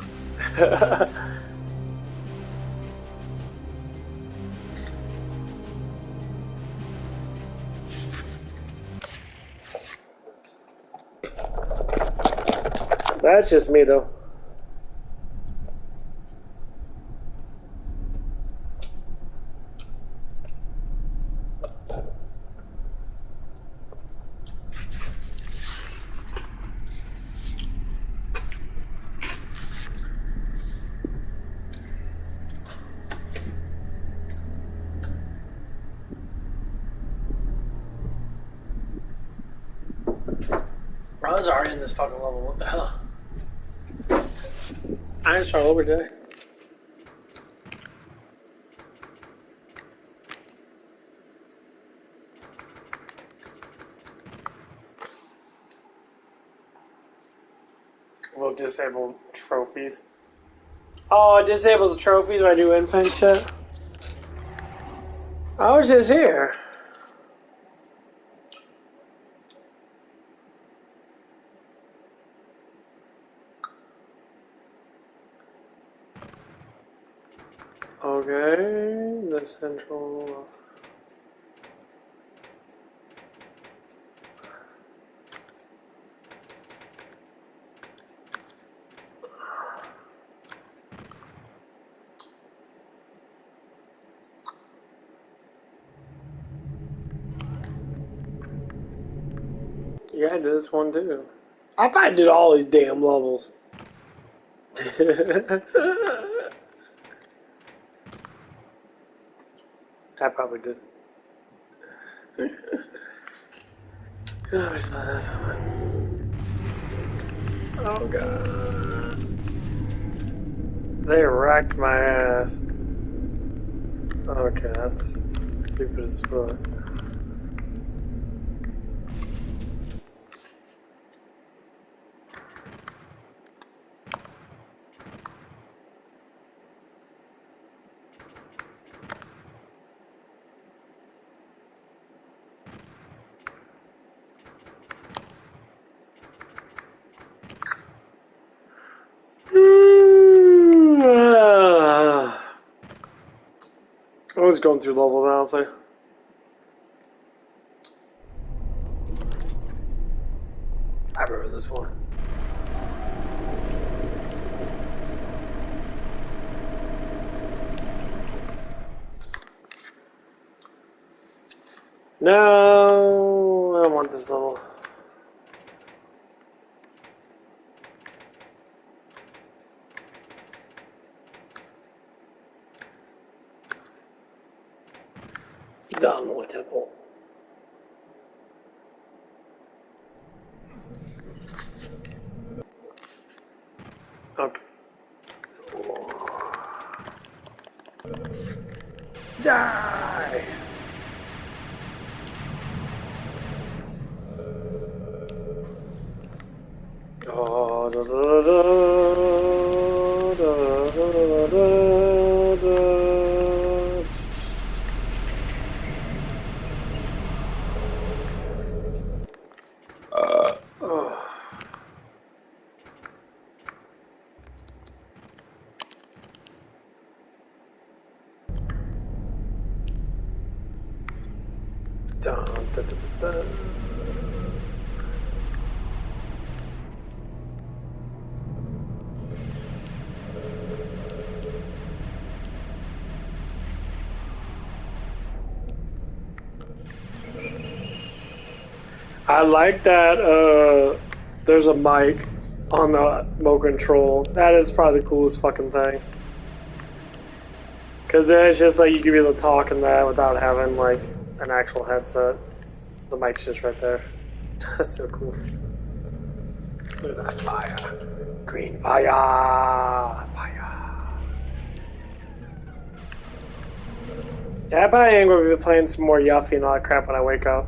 That's just me though. I was already in this fucking level. What the hell? I didn't start over today. Well, disable trophies. Oh, it disables the trophies when I do infant shit. I was just here. Okay, the central. Yeah, I did this one too. I probably did all these damn levels. I probably did. Oh, it's not this one. Oh god. They wrecked my ass. Okay, that's stupid as fuck. I was going through levels, honestly. I remember this one. No, I don't want this level. Done with temple. Okay. Die! Oh, da, da, da, da, da, da, da. Oh. Dun, da, da, da, da. I like that there's a mic on the remote control. That is probably the coolest fucking thing. Because then it's just like you can be able to talk in that without having like an actual headset. The mic's just right there. That's so cool. Look at that fire. Green fire. Fire. Yeah, I probably am going to be playing some more Yuffie and all that crap when I wake up.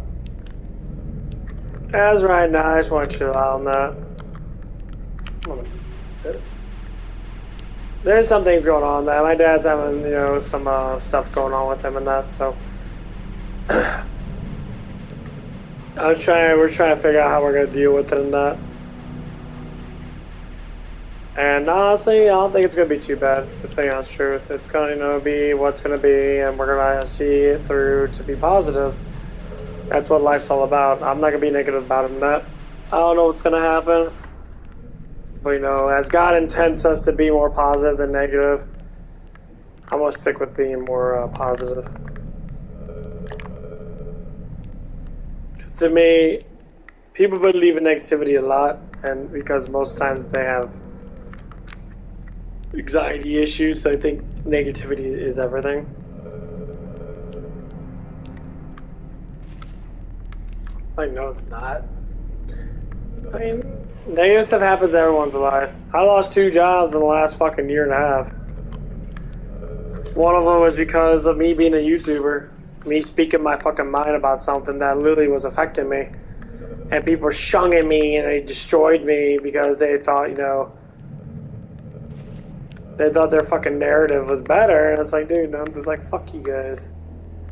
As right now, I just want to chill out on that. There's some things going on there. My dad's having, you know, some stuff going on with him and that, so we're trying to figure out how we're gonna deal with it and that. And honestly, I don't think it's gonna be too bad, to tell you the honest truth. It's gonna, you know, be what's gonna be, and we're gonna see it through to be positive. That's what life's all about. I'm not gonna be negative about it and that. I don't know what's gonna happen. But, you know, as God intends us to be more positive than negative, I'm going to stick with being more positive. Because to me, people believe in negativity a lot, and because most times they have anxiety issues, so I think negativity is everything. Like, no, it's not. I mean, negative stuff happens in everyone's life. I lost 2 jobs in the last fucking year and a half. One of them was because of me being a YouTuber. Me speaking my fucking mind about something that literally was affecting me. And people were shunging me and they destroyed me because they thought, you know, they thought their fucking narrative was better. And it's like, dude, I'm just like, fuck you guys.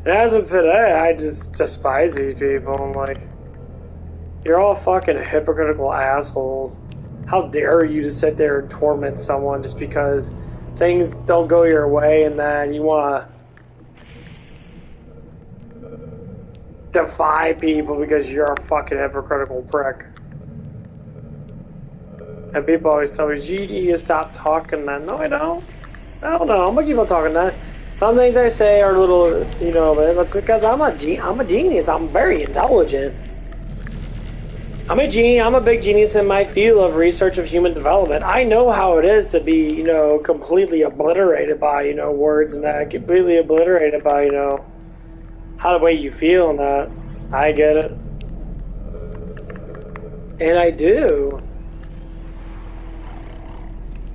And as of today, I just despise these people. I'm like, you're all fucking hypocritical assholes. How dare you to sit there and torment someone just because things don't go your way and that you want to defy people because you're a fucking hypocritical prick. And people always tell me, you need to stop talking that. No, I don't. I don't know. I'm gonna keep on talking that. Some things I say are a little, you know, but it's because I'm a genius. I'm very intelligent. I'm a genius. I'm a big genius in my field of research of human development. I know how it is to be, you know, completely obliterated by, you know, words and that. Completely obliterated by, you know, how the way you feel and that. I get it. And I do.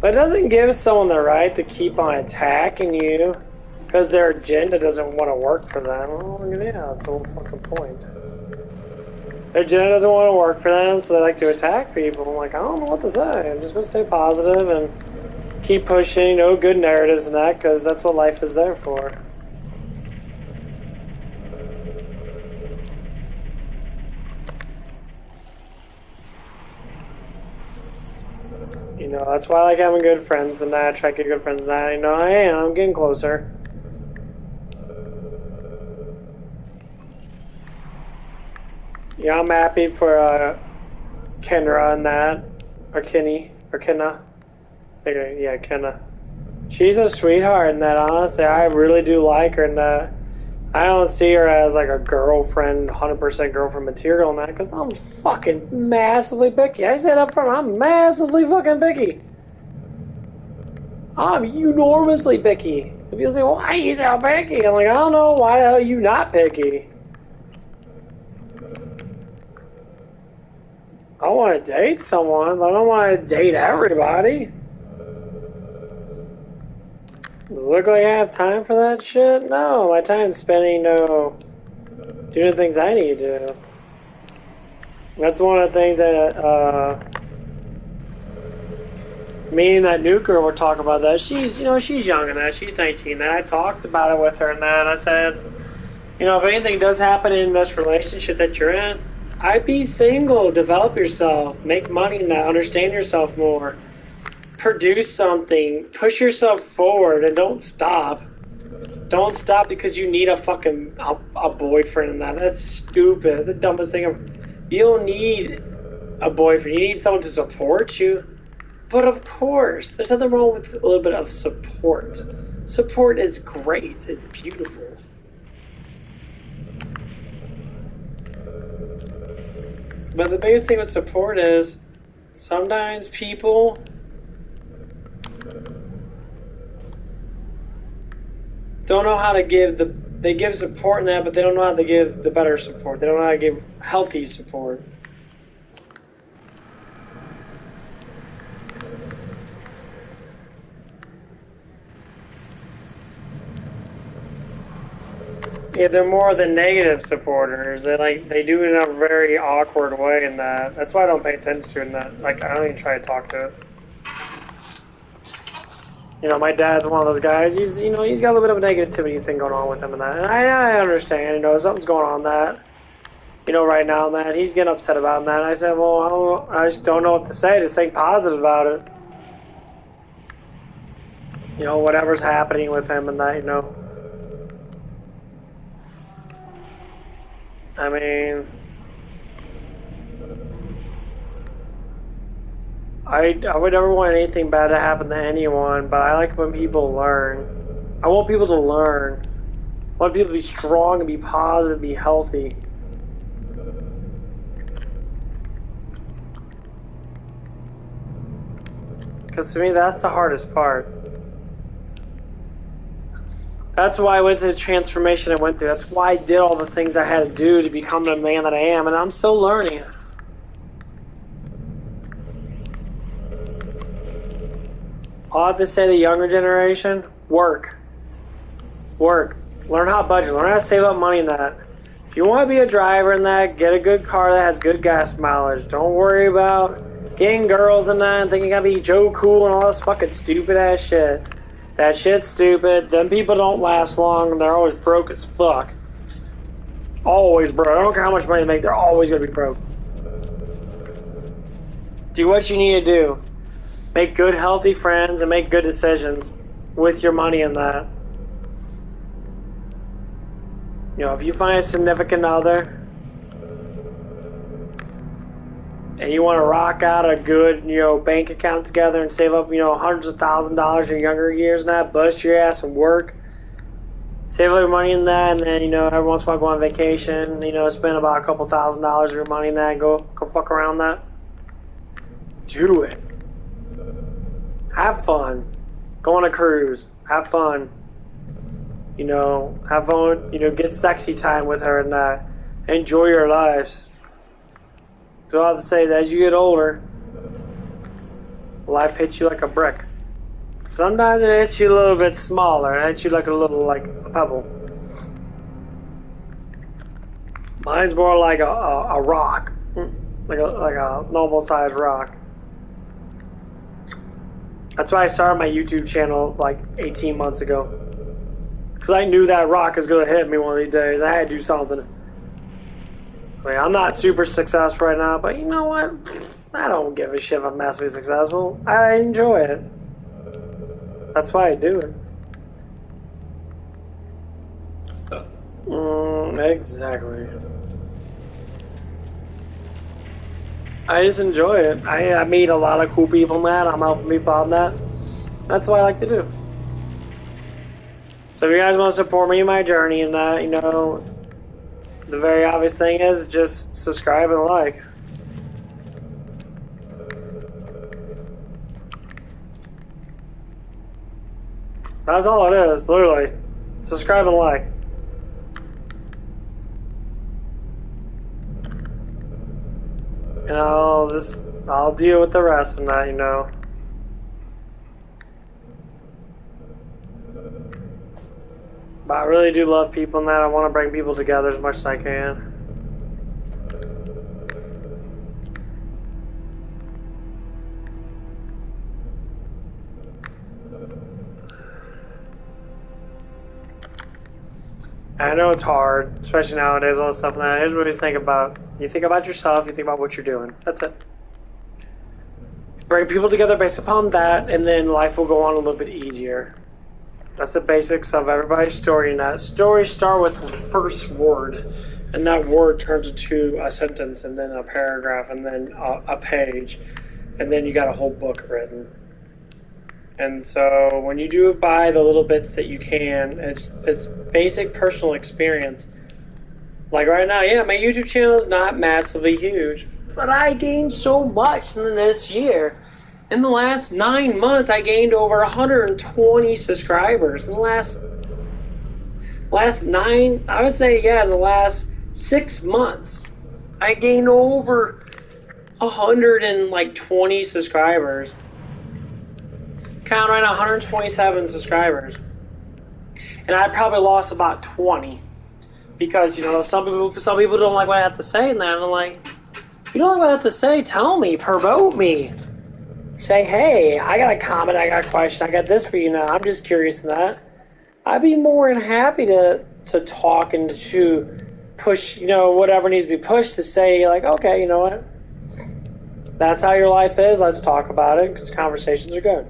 But it doesn't give someone the right to keep on attacking you because their agenda doesn't want to work for them. Well, yeah, that's the whole fucking point. Their agenda doesn't want to work for them, so they like to attack people. I'm like, I don't know what to say. I'm just going to stay positive and keep pushing, you know, good narratives and that, because that's what life is there for. You know, that's why I like having good friends and that. I try to get good friends and that. You know, I'm getting closer. Yeah, I'm happy for Kenra and that. Or Kenny. Or Kenna. Yeah, Kenna. She's a sweetheart and that, honestly. I really do like her and that. I don't see her as like a girlfriend, 100% girlfriend material and that, because I'm fucking massively picky. I said up front, I'm massively fucking picky. I'm enormously picky. People say, well, why are you so picky? I'm like, I don't know, why the hell are you not picky? I want to date someone, but I don't want to date everybody. Does it look like I have time for that shit? No, my time's spending, doing the things I need to do. That's one of the things that, me and that new girl were talking about that. She's, you know, she's young and that. She's 19 and I talked about it with her and that. And I said, you know, if anything does happen in this relationship that you're in, I'd be single, develop yourself, make money now, understand yourself more. Produce something, push yourself forward, and don't stop. Don't stop because you need a fucking a boyfriend and that. That's stupid. That's the dumbest thing ever. You don't need a boyfriend. You need someone to support you. But of course, there's nothing wrong with a little bit of support. Support is great. It's beautiful. But the biggest thing with support is sometimes people don't know how to give they give support in that, but they don't know how to give the better support. They don't know how to give healthy support. Yeah, they're more the negative supporters. They do it in a very awkward way in that. That's why I don't pay attention to it in that. Like, I don't even try to talk to it. You know, my dad's one of those guys. He's, you know, he's got a little bit of a negativity thing going on with him and that. And I understand, you know, something's going on that. You know, right now and that. He's getting upset about that. And I said, well, I just don't know what to say. Just think positive about it. You know, whatever's happening with him and that, you know. I mean, I would never want anything bad to happen to anyone, but I like when people learn. I want people to learn. I want people to be strong and be positive, be healthy. Because to me, that's the hardest part. That's why I went through the transformation I went through. That's why I did all the things I had to do to become the man that I am, and I'm still learning. All I have to say to the younger generation, work. Work. Learn how to budget. Learn how to save up money in that. If you want to be a driver in that, get a good car that has good gas mileage. Don't worry about getting girls in that and thinking you gotta be Joe Cool and all this fucking stupid ass shit. That shit's stupid. Them people don't last long. They're always broke as fuck. Always broke. I don't care how much money they make. They're always gonna be broke. Do what you need to do. Make good, healthy friends and make good decisions. with your money in that. You know, if you find a significant other and you want to rock out a good, you know, bank account together and save up, you know, hundreds of $1,000s in your younger years and that, bust your ass and work, save all your money in that, and then, you know, every once in a while go on vacation, you know, spend about a couple $1,000s of your money in that, go fuck around that. Do it. Have fun. Go on a cruise. Have fun. You know, have fun, you know, get sexy time with her and that. Enjoy your lives. So all I have to say is, as you get older, life hits you like a brick. Sometimes it hits you a little bit smaller. It hits you like a little, like a pebble. Mine's more like a rock, like a normal sized rock. That's why I started my YouTube channel like 18 months ago, because I knew that rock was gonna hit me one of these days. I had to do something. I mean, I'm not super successful right now, but you know what? I don't give a shit if I'm massively successful. I enjoy it. That's why I do it. Exactly. I just enjoy it. I meet a lot of cool people in that. I'm helping people out in that. That's what I like to do. So if you guys want to support me in my journey and that, you know, the very obvious thing is just subscribe and like. That's all it is, literally. Subscribe and like. And I'll deal with the rest and that, you know. But I really do love people and that. I want to bring people together as much as I can. I know it's hard, especially nowadays, all this stuff and that. Here's what you think about. You think about yourself, you think about what you're doing. That's it. Bring people together based upon that, and then life will go on a little bit easier. That's the basics of everybody's story, and that stories start with the first word, and that word turns into a sentence, and then a paragraph, and then a page, and then you got a whole book written. And so when you do it by the little bits that you can, it's basic personal experience. Like right now, yeah, my YouTube channel is not massively huge, but I gained so much in this year. In the last 9 months, I gained over 120 subscribers. In the last 9, I would say, yeah, in the last 6 months, I gained over 120 subscribers. Count right now, 127 subscribers. And I probably lost about 20. Because, you know, some people don't like what I have to say and that. And I'm like, if you don't like what I have to say, tell me, promote me. Say, hey, I got a comment, I got a question, I got this for you now. I'm just curious in that. I'd be more than happy to talk and to push, you know, whatever needs to be pushed to say, like, okay, you know what? That's how your life is. Let's talk about it, because conversations are good.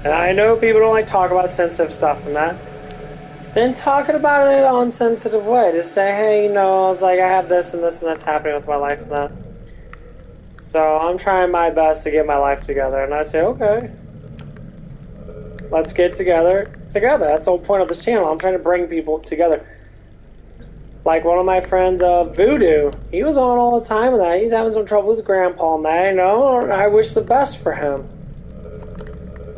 And I know people don't like to talk about sensitive stuff and that. Then talking about it in an unsensitive way. Just say, hey, you know, it's like I have this and this and that's happening with my life and that. So I'm trying my best to get my life together. And I say, okay, let's get together. That's the whole point of this channel. I'm trying to bring people together. Like one of my friends, Voodoo, he was on all the time with that. He's having some trouble with his grandpa and that, you know. I wish the best for him.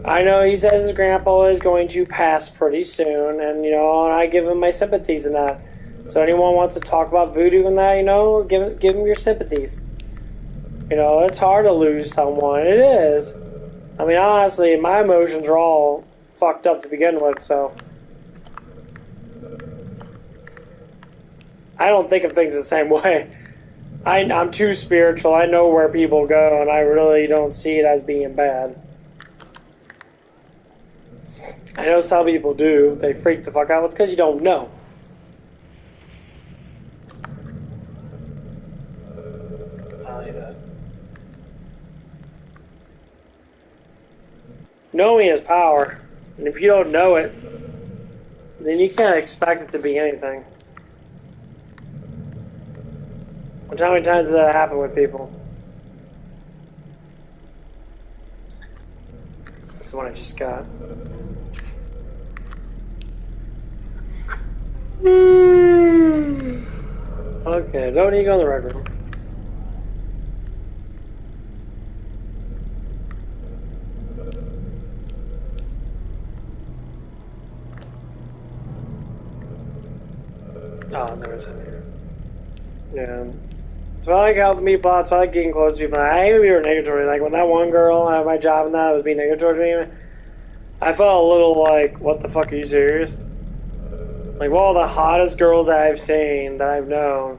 I know he says his grandpa is going to pass pretty soon, and, you know, and I give him my sympathies in that. So anyone wants to talk about voodoo and that, you know, give him your sympathies. You know, it's hard to lose someone. It is. I mean, honestly, my emotions are all fucked up to begin with, so. I don't think of things the same way. I'm too spiritual. I know where people go, and I really don't see it as being bad. I know some people do. They freak the fuck out. It's because you don't know. yet. Knowing is power, and if you don't know it, then you can't expect it to be anything. How many times does that happen with people? That's the one I just got. Okay, don't need to go in the red room. Oh, no, it's in here. Yeah. So I like helping people out, so I like getting close to people. I hate when people are negatory. Like when that one girl at my job and that was being negative towards me, I felt a little like, what the fuck, are you serious? Like, well, the hottest girls that I've seen, that I've known,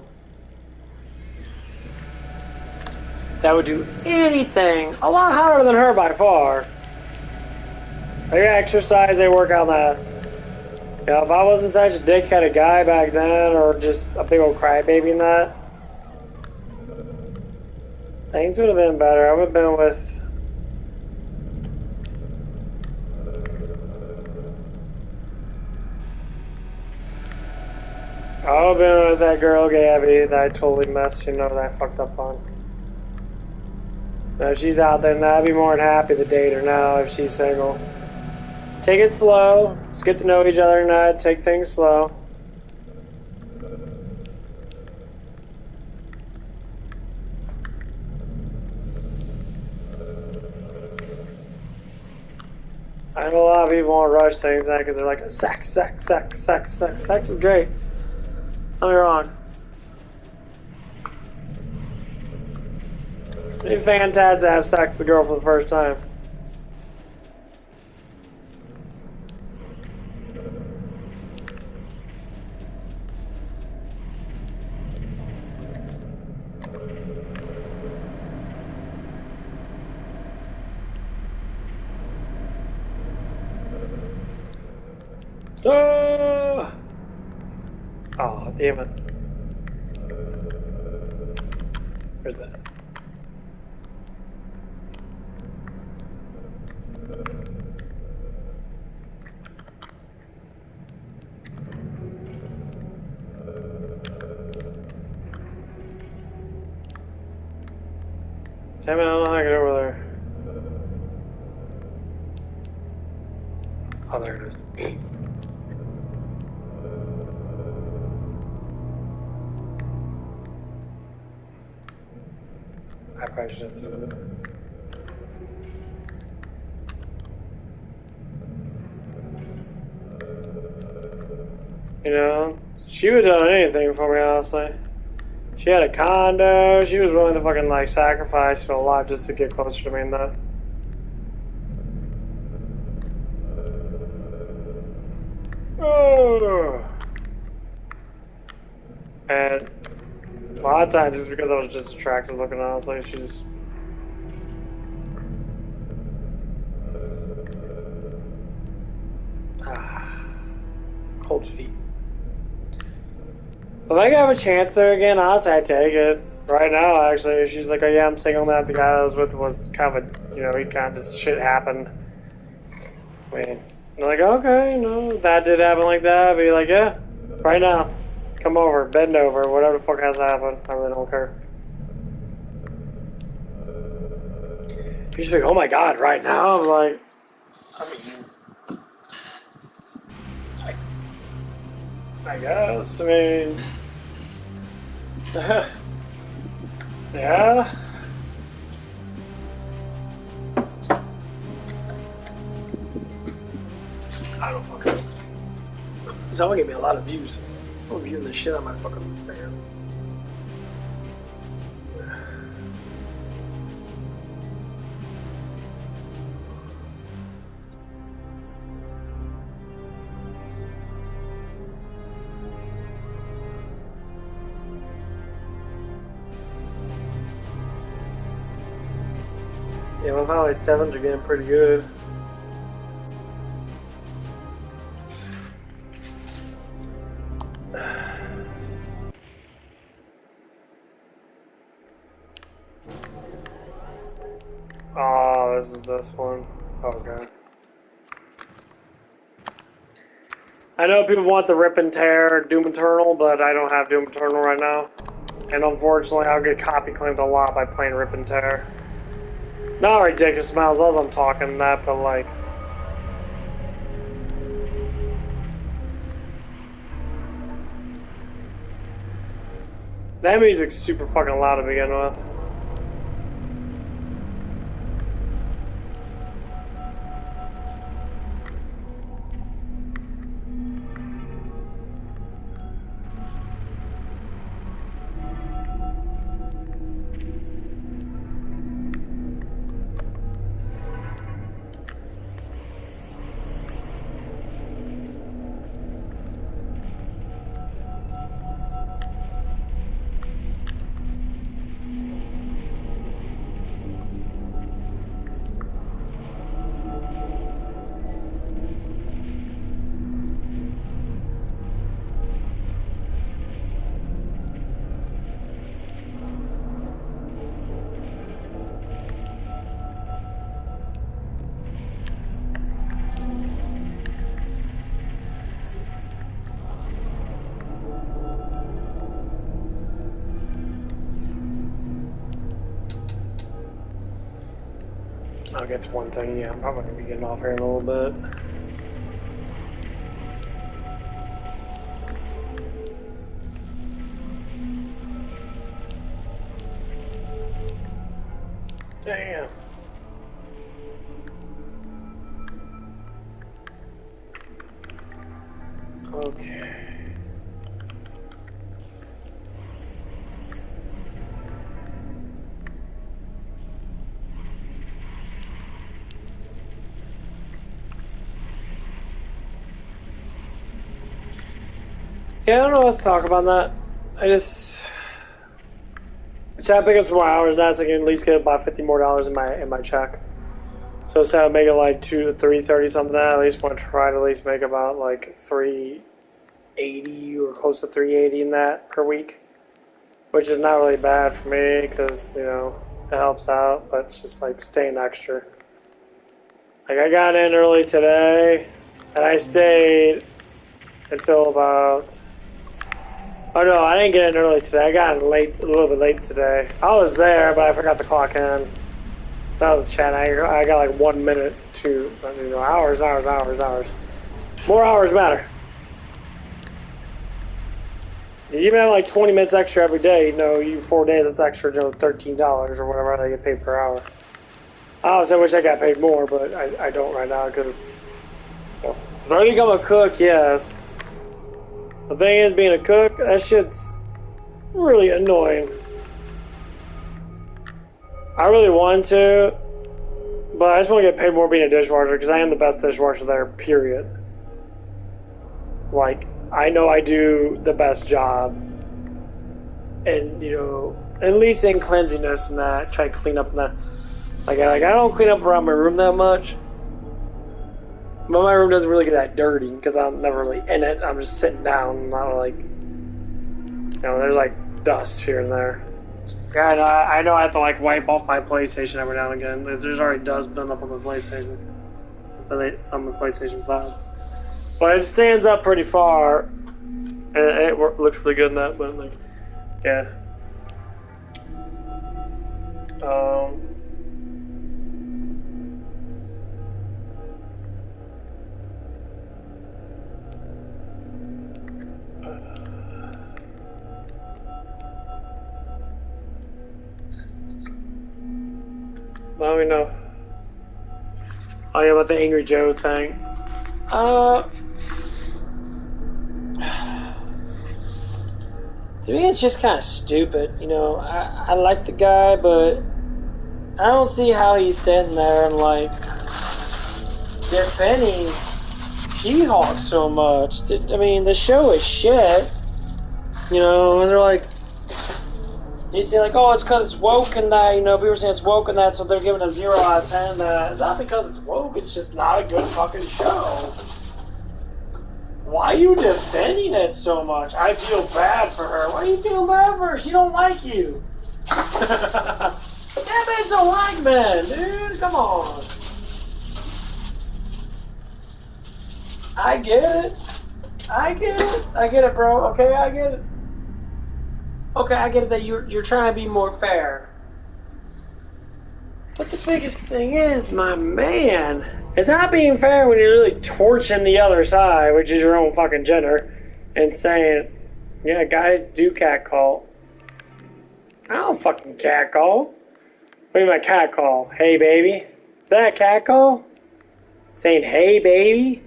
that would do anything a lot hotter than her by far. They exercise, they work out that. You know, if I wasn't such a dickheaded guy back then, or just a big old crybaby in that, things would have been better. I would have been with... I would have been with that girl, Gabby, that I totally messed, you know, that I fucked up on. Now, if she's out there, and I'd be more than happy to date her now if she's single. Take it slow. Let's get to know each other tonight. Take things slow. I know a lot of people want to rush things now because they're like, sex, sex, sex, sex, sex. Sex is great. Don't be wrong. It'd be fantastic to have sex with a girl for the first time. Oh, oh damn it. Where's that? Damn it, I don't know how to get over there. Oh, there it is. I probably should have thrown it. You know, she would have done anything for me, honestly. She had a condo, she was willing to fucking, like, sacrifice a lot just to get closer to me and that. Oh. And a lot of times just because I was just attractive looking, honestly, she's... Cold feet. If I could have a chance there again, honestly, I'd take it. Right now, actually, she's like, oh yeah, I'm single now. The guy I was with was kind of a, you know, he kind of just shit happened. I mean, I'm like, okay, no, that did happen like that. I'd be like, yeah, right now. Come over, bend over, whatever the fuck has to happen. I really don't care. You should be like, oh my god, right now? I'm like, I mean, I guess. I mean, yeah. I don't fucking know. Someone gave me a lot of views. I'm viewing the shit out of my fucking fan. Yeah, my Valley 7s are getting pretty good. this is this one. Okay. I know people want the Rip and Tear Doom Eternal, but I don't have Doom Eternal right now. And unfortunately, I'll get copy claimed a lot by playing Rip and Tear. Not ridiculous amounts as I'm talking that, but like... That music's super fucking loud to begin with. I'll get to one thing, yeah, I'm probably going to be getting off here in a little bit. Damn. Okay. Yeah, I don't know what to talk about that. I just try to pick up some more hours now so I can at least get about $50 more in my check. So instead of making like 2 to 330 something, I at least want to try to at least make about like 380 or close to 380 in that per week, which is not really bad for me because you know it helps out, but it's just like staying extra. Like I got in early today, and I stayed until about. Oh no, I didn't get in early today. I got in late, a little bit late today. I was there, but I forgot to clock in. So I was chatting. I got like 1 minute to, you know, hours. More hours matter. If you even have like 20 minutes extra every day, you know, you 4 days, it's extra, you know, $13 or whatever they get paid per hour. I obviously wish I got paid more, but I don't right now because, you know, if I become a cook, yes. The thing is, being a cook, that shit's really annoying. I really want to, but I just want to get paid more being a dishwasher because I am the best dishwasher there, period. Like, I know I do the best job. And, you know, at least in cleanliness and that, try to clean up in that. Like I don't clean up around my room that much. But my room doesn't really get that dirty because I'm never really in it. I'm just sitting down, not like, you know, there's like dust here and there. Yeah, I know I have to like wipe off my PlayStation every now and again. There's already dust done up on the PlayStation. On the PlayStation 5. But it stands up pretty far. And it looks really good in that, but like, yeah. Let me know. Oh yeah, about the Angry Joe thing. To me, it's just kind of stupid. You know, I like the guy, but I don't see how he's standing there and like defending She-Hulk so much. I mean, the show is shit. You know, and they're like, you say like, oh, it's because it's woke and that. You know, people are saying it's woke and that, so they're giving it a 0 out of 10. It's not because it's woke. It's just not a good fucking show. Why are you defending it so much? I feel bad for her. Why do you feel bad for her? She don't like you. That bitch don't like men, dude. Come on. I get it. I get it. I get it, bro. Okay, I get it. Okay, I get it that you're trying to be more fair. But the biggest thing is, my man, it's not being fair when you're really torching the other side, which is your own fucking gender, and saying, yeah, guys do catcall. I don't fucking catcall. What do you mean by catcall? Hey, baby? Is that a catcall? Saying, hey, baby?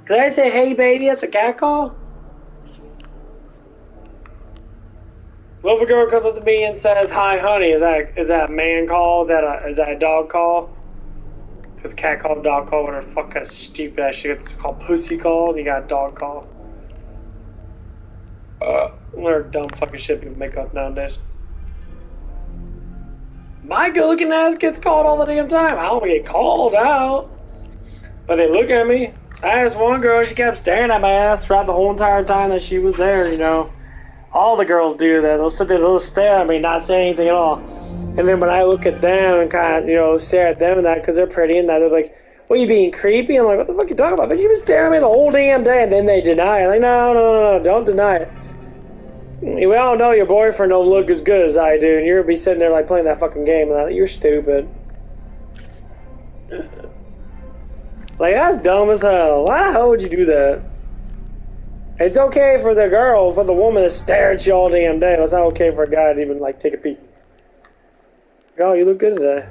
Did I say, hey, baby? That's a catcall? What if a girl comes up to me and says, hi, honey? Is that a man call? Is that a dog call? Because cat call, dog call, whatever fuck kind of stupid ass shit. It's called pussy call, and you got a dog call. Whatever dumb fucking shit people make up nowadays. My good looking ass gets called all the damn time. I don't get called out. But they look at me. I asked one girl, she kept staring at my ass throughout the whole entire time that she was there, you know. All the girls do that. They'll sit there, they'll stare at me, not say anything at all. And then when I look at them and kind of, you know, stare at them and that because they're pretty and that, they're like, what, are you being creepy? I'm like, what the fuck are you talking about? But you been staring at me the whole damn day. And then they deny it. Like, no, don't deny it. We all know your boyfriend don't look as good as I do, and you're going to be sitting there like playing that fucking game. And you're stupid. Like, that's dumb as hell. Why the hell would you do that? It's okay for the girl, for the woman to stare at you all damn day. It's not okay for a guy to even, like, take a peek. Oh, you look good today.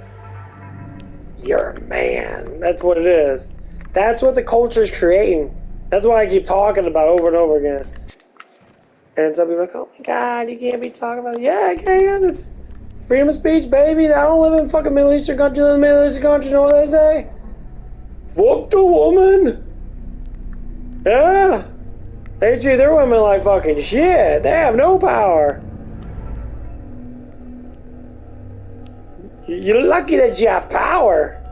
You're a man. That's what it is. That's what the culture's creating. That's why I keep talking about over and over again. And some people are like, oh my god, you can't be talking about it. Yeah, I can. It's freedom of speech, baby. I don't live in fucking Middle Eastern countries. In the Middle Eastern countries, you know what they say? Fuck the woman. Yeah. They treat their women like fucking shit. They have no power. You're lucky that you have power.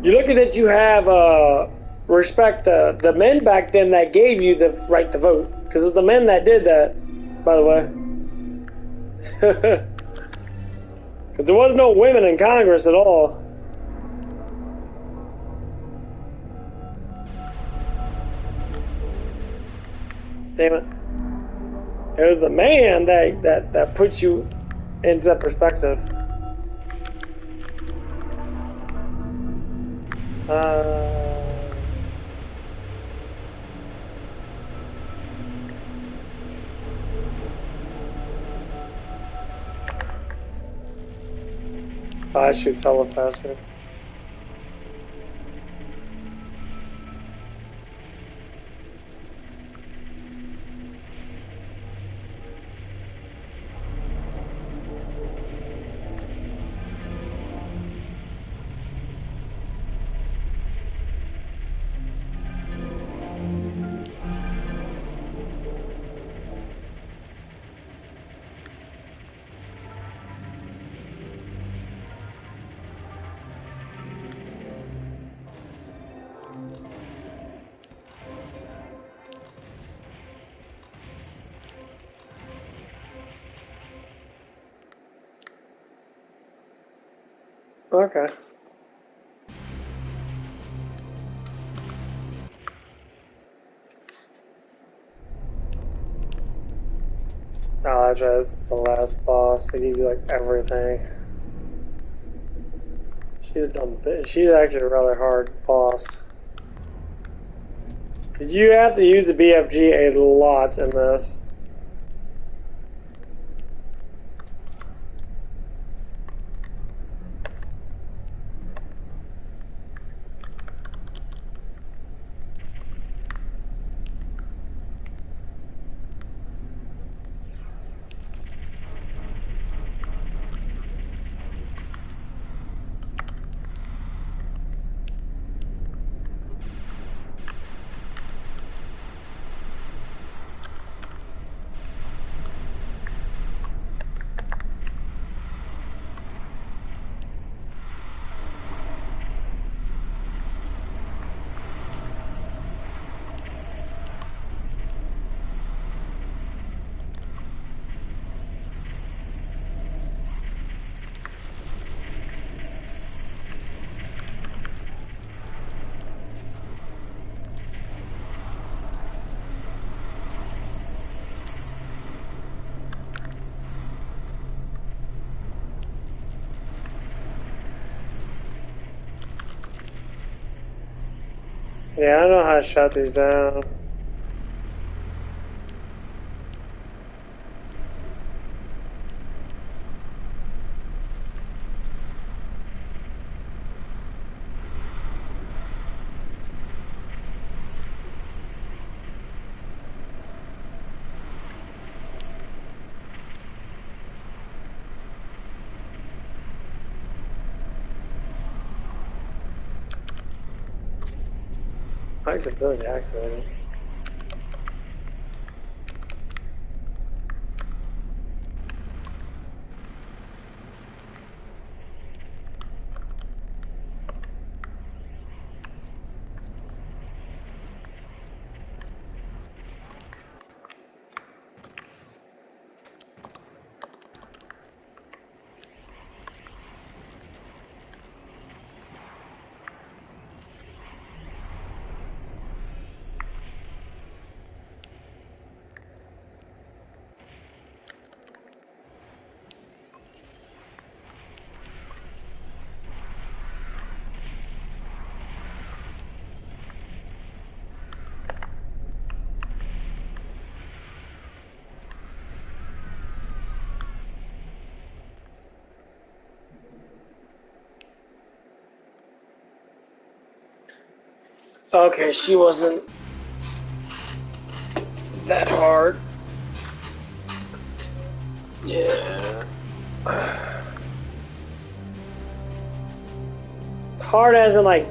You're lucky that you have respect the men back then that gave you the right to vote. Because it was the men that did that, by the way. Because there was no women in Congress at all. Damn it. It was the man that put you into that perspective. I shoot hella faster. Okay. Oh, that's right. This is the last boss. They give you like everything. She's a dumb bitch. She's actually a rather hard boss. Because you have to use the BFG a lot in this. Yeah, I know how to shut these down. I like the ability activated. Okay, she wasn't that hard. Yeah. Hard as in like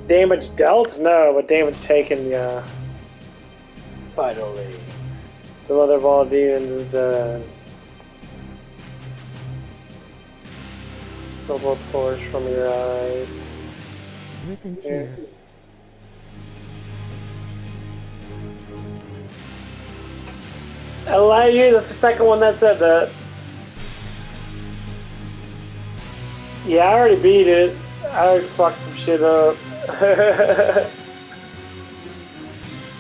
damage dealt? No, but damage taken, yeah. Finally. The mother of all demons is done. Double torch from your eyes. Rip and tear. I lied to you, the second one that said that. Yeah, I already beat it. I already fucked some shit up.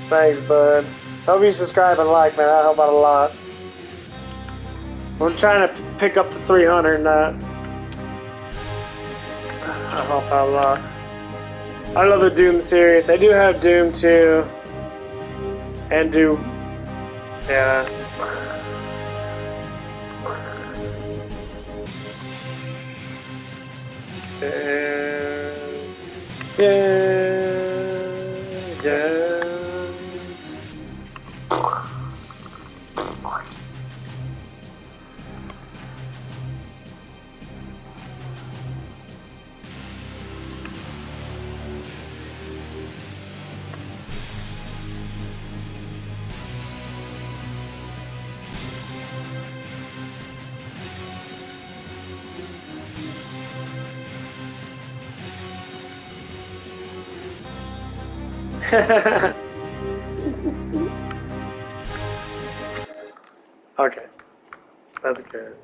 Thanks, bud. Hope you subscribe and like, man. That'll help out a lot. I'm trying to pick up the 300 and that. That'll help out a lot. I love the Doom series. I do have Doom 2. And Doom. Yeah. Okay, that's good.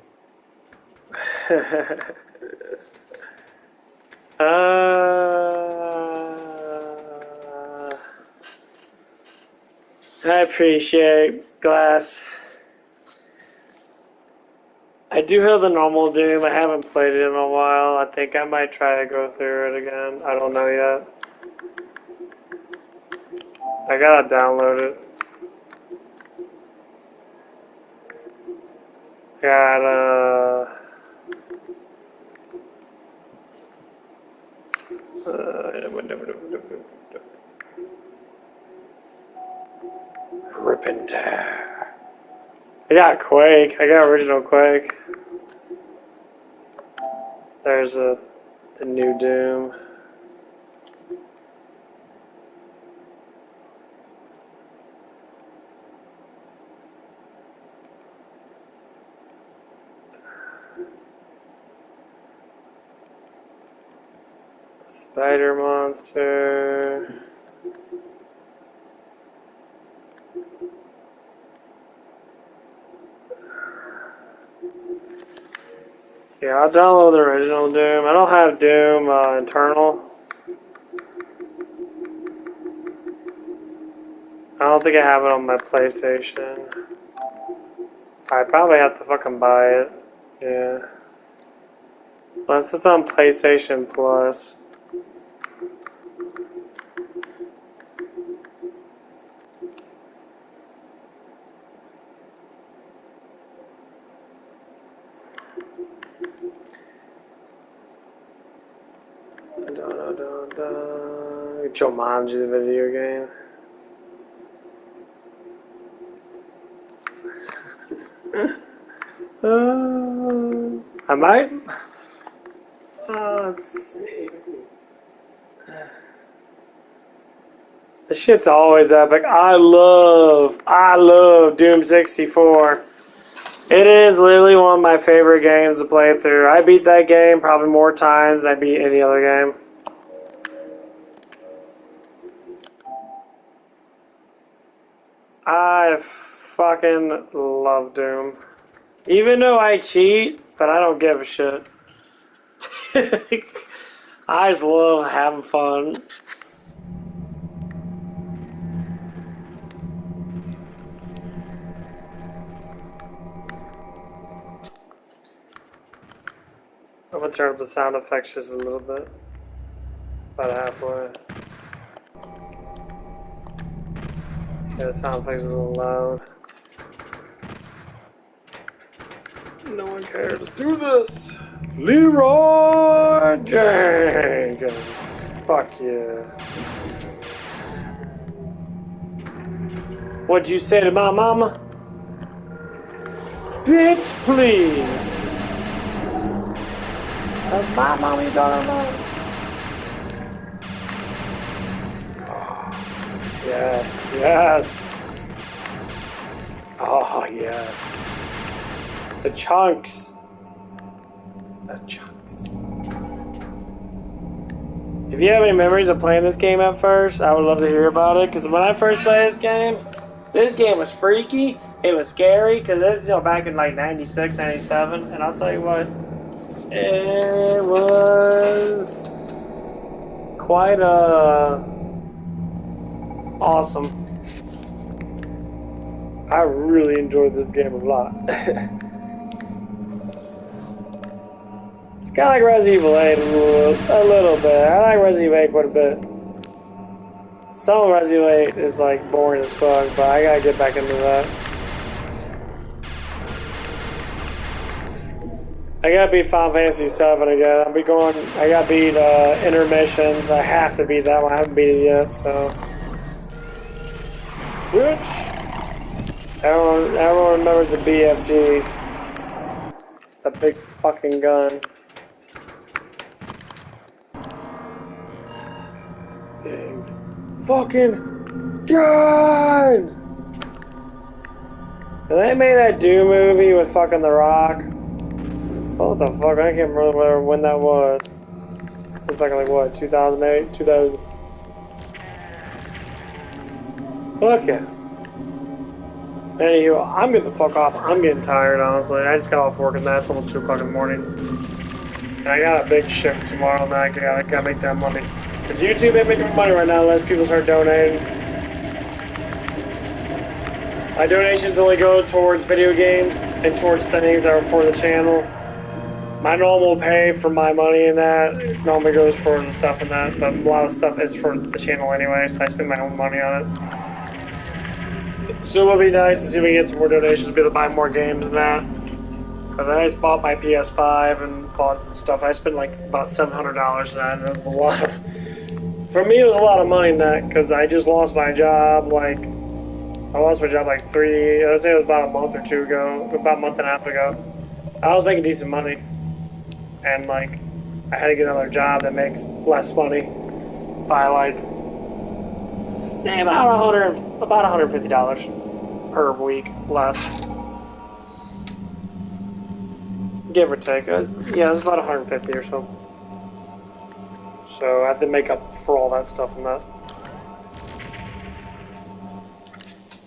I appreciate Glass. I do have the normal Doom. I haven't played it in a while. I think I might try to go through it again. I don't know yet. I gotta download it. Gotta. Rip and tear. I got Quake. I got original Quake. There's the new Doom. Spider Monster. Yeah, I'll download the original Doom. I don't have Doom internal. I don't think I have it on my PlayStation. I probably have to fucking buy it. Yeah. Unless it's on PlayStation Plus. Jumanji, the video game. I might. Let's see. This shit's always epic. I love Doom 64. It is literally one of my favorite games to play through. I beat that game probably more times than I beat any other game. I fucking love Doom. Even though I cheat, but I don't give a shit. I just love having fun. I'm gonna turn up the sound effects just a little bit. About halfway. Yeah, the sound effects is a little loud. No one cares. Let's do this! Leroy Jenkins! Fuck yeah. What'd you say to my mama? Bitch, please! That's my mama you talking about? Oh, yes, yes! Oh, yes. The chunks. The chunks. If you have any memories of playing this game at first, I would love to hear about it. Because when I first played this game was freaky. It was scary. Because this is back in like 96, 97. And I'll tell you what, it was quite awesome. I really enjoyed this game a lot. It's kind of like Resident Evil 8 a little bit. I like Resident Evil 8 quite a bit. Some of Resident Evil 8 is like boring as fuck, but I gotta get back into that. I gotta beat Final Fantasy 7 again. I gotta beat Intermissions. I have to beat that one. I haven't beat it yet, so. Which? Everyone remembers the BFG. The big fucking gun. Big fucking gun! And they made that Doom movie with fucking The Rock. What the fuck? I can't remember when that was. It was back in like what, 2008? 2000. Okay. Anywho, I'm getting the fuck off. I'm getting tired, honestly. I just got off work and that's almost 2 o'clock in the morning. And I got a big shift tomorrow night. I gotta make that money. Because YouTube ain't making money right now unless people start donating. My donations only go towards video games and towards things that are for the channel. My normal pay for my money and that normally goes for the stuff and that, but a lot of stuff is for the channel anyway, so I spend my own money on it. So it would be nice to see if we can get some more donations to be able to buy more games than that. Because I just bought my PS5 and bought stuff. I spent like about $700 on that, and it was a lot of... For me, it was a lot of money in that, because I just lost my job, I lost my job like I would say it was about a month or two ago, about a month and a half ago. I was making decent money. And I had to get another job that makes less money by about $150 per week less, give or take. It was about 150 or so. So I had to make up for all that stuff and that.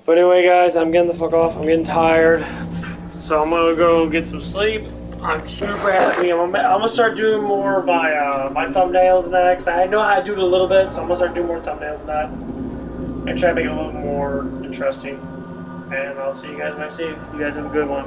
But anyway, guys, I'm getting the fuck off. I'm getting tired, so I'm gonna go get some sleep. I'm super happy. I'm gonna start doing more of my thumbnails and that, because I know how to do it a little bit, so I'm gonna start doing more thumbnails and that, and try to make it a little more interesting. And I'll see you guys when I see you. You guys have a good one.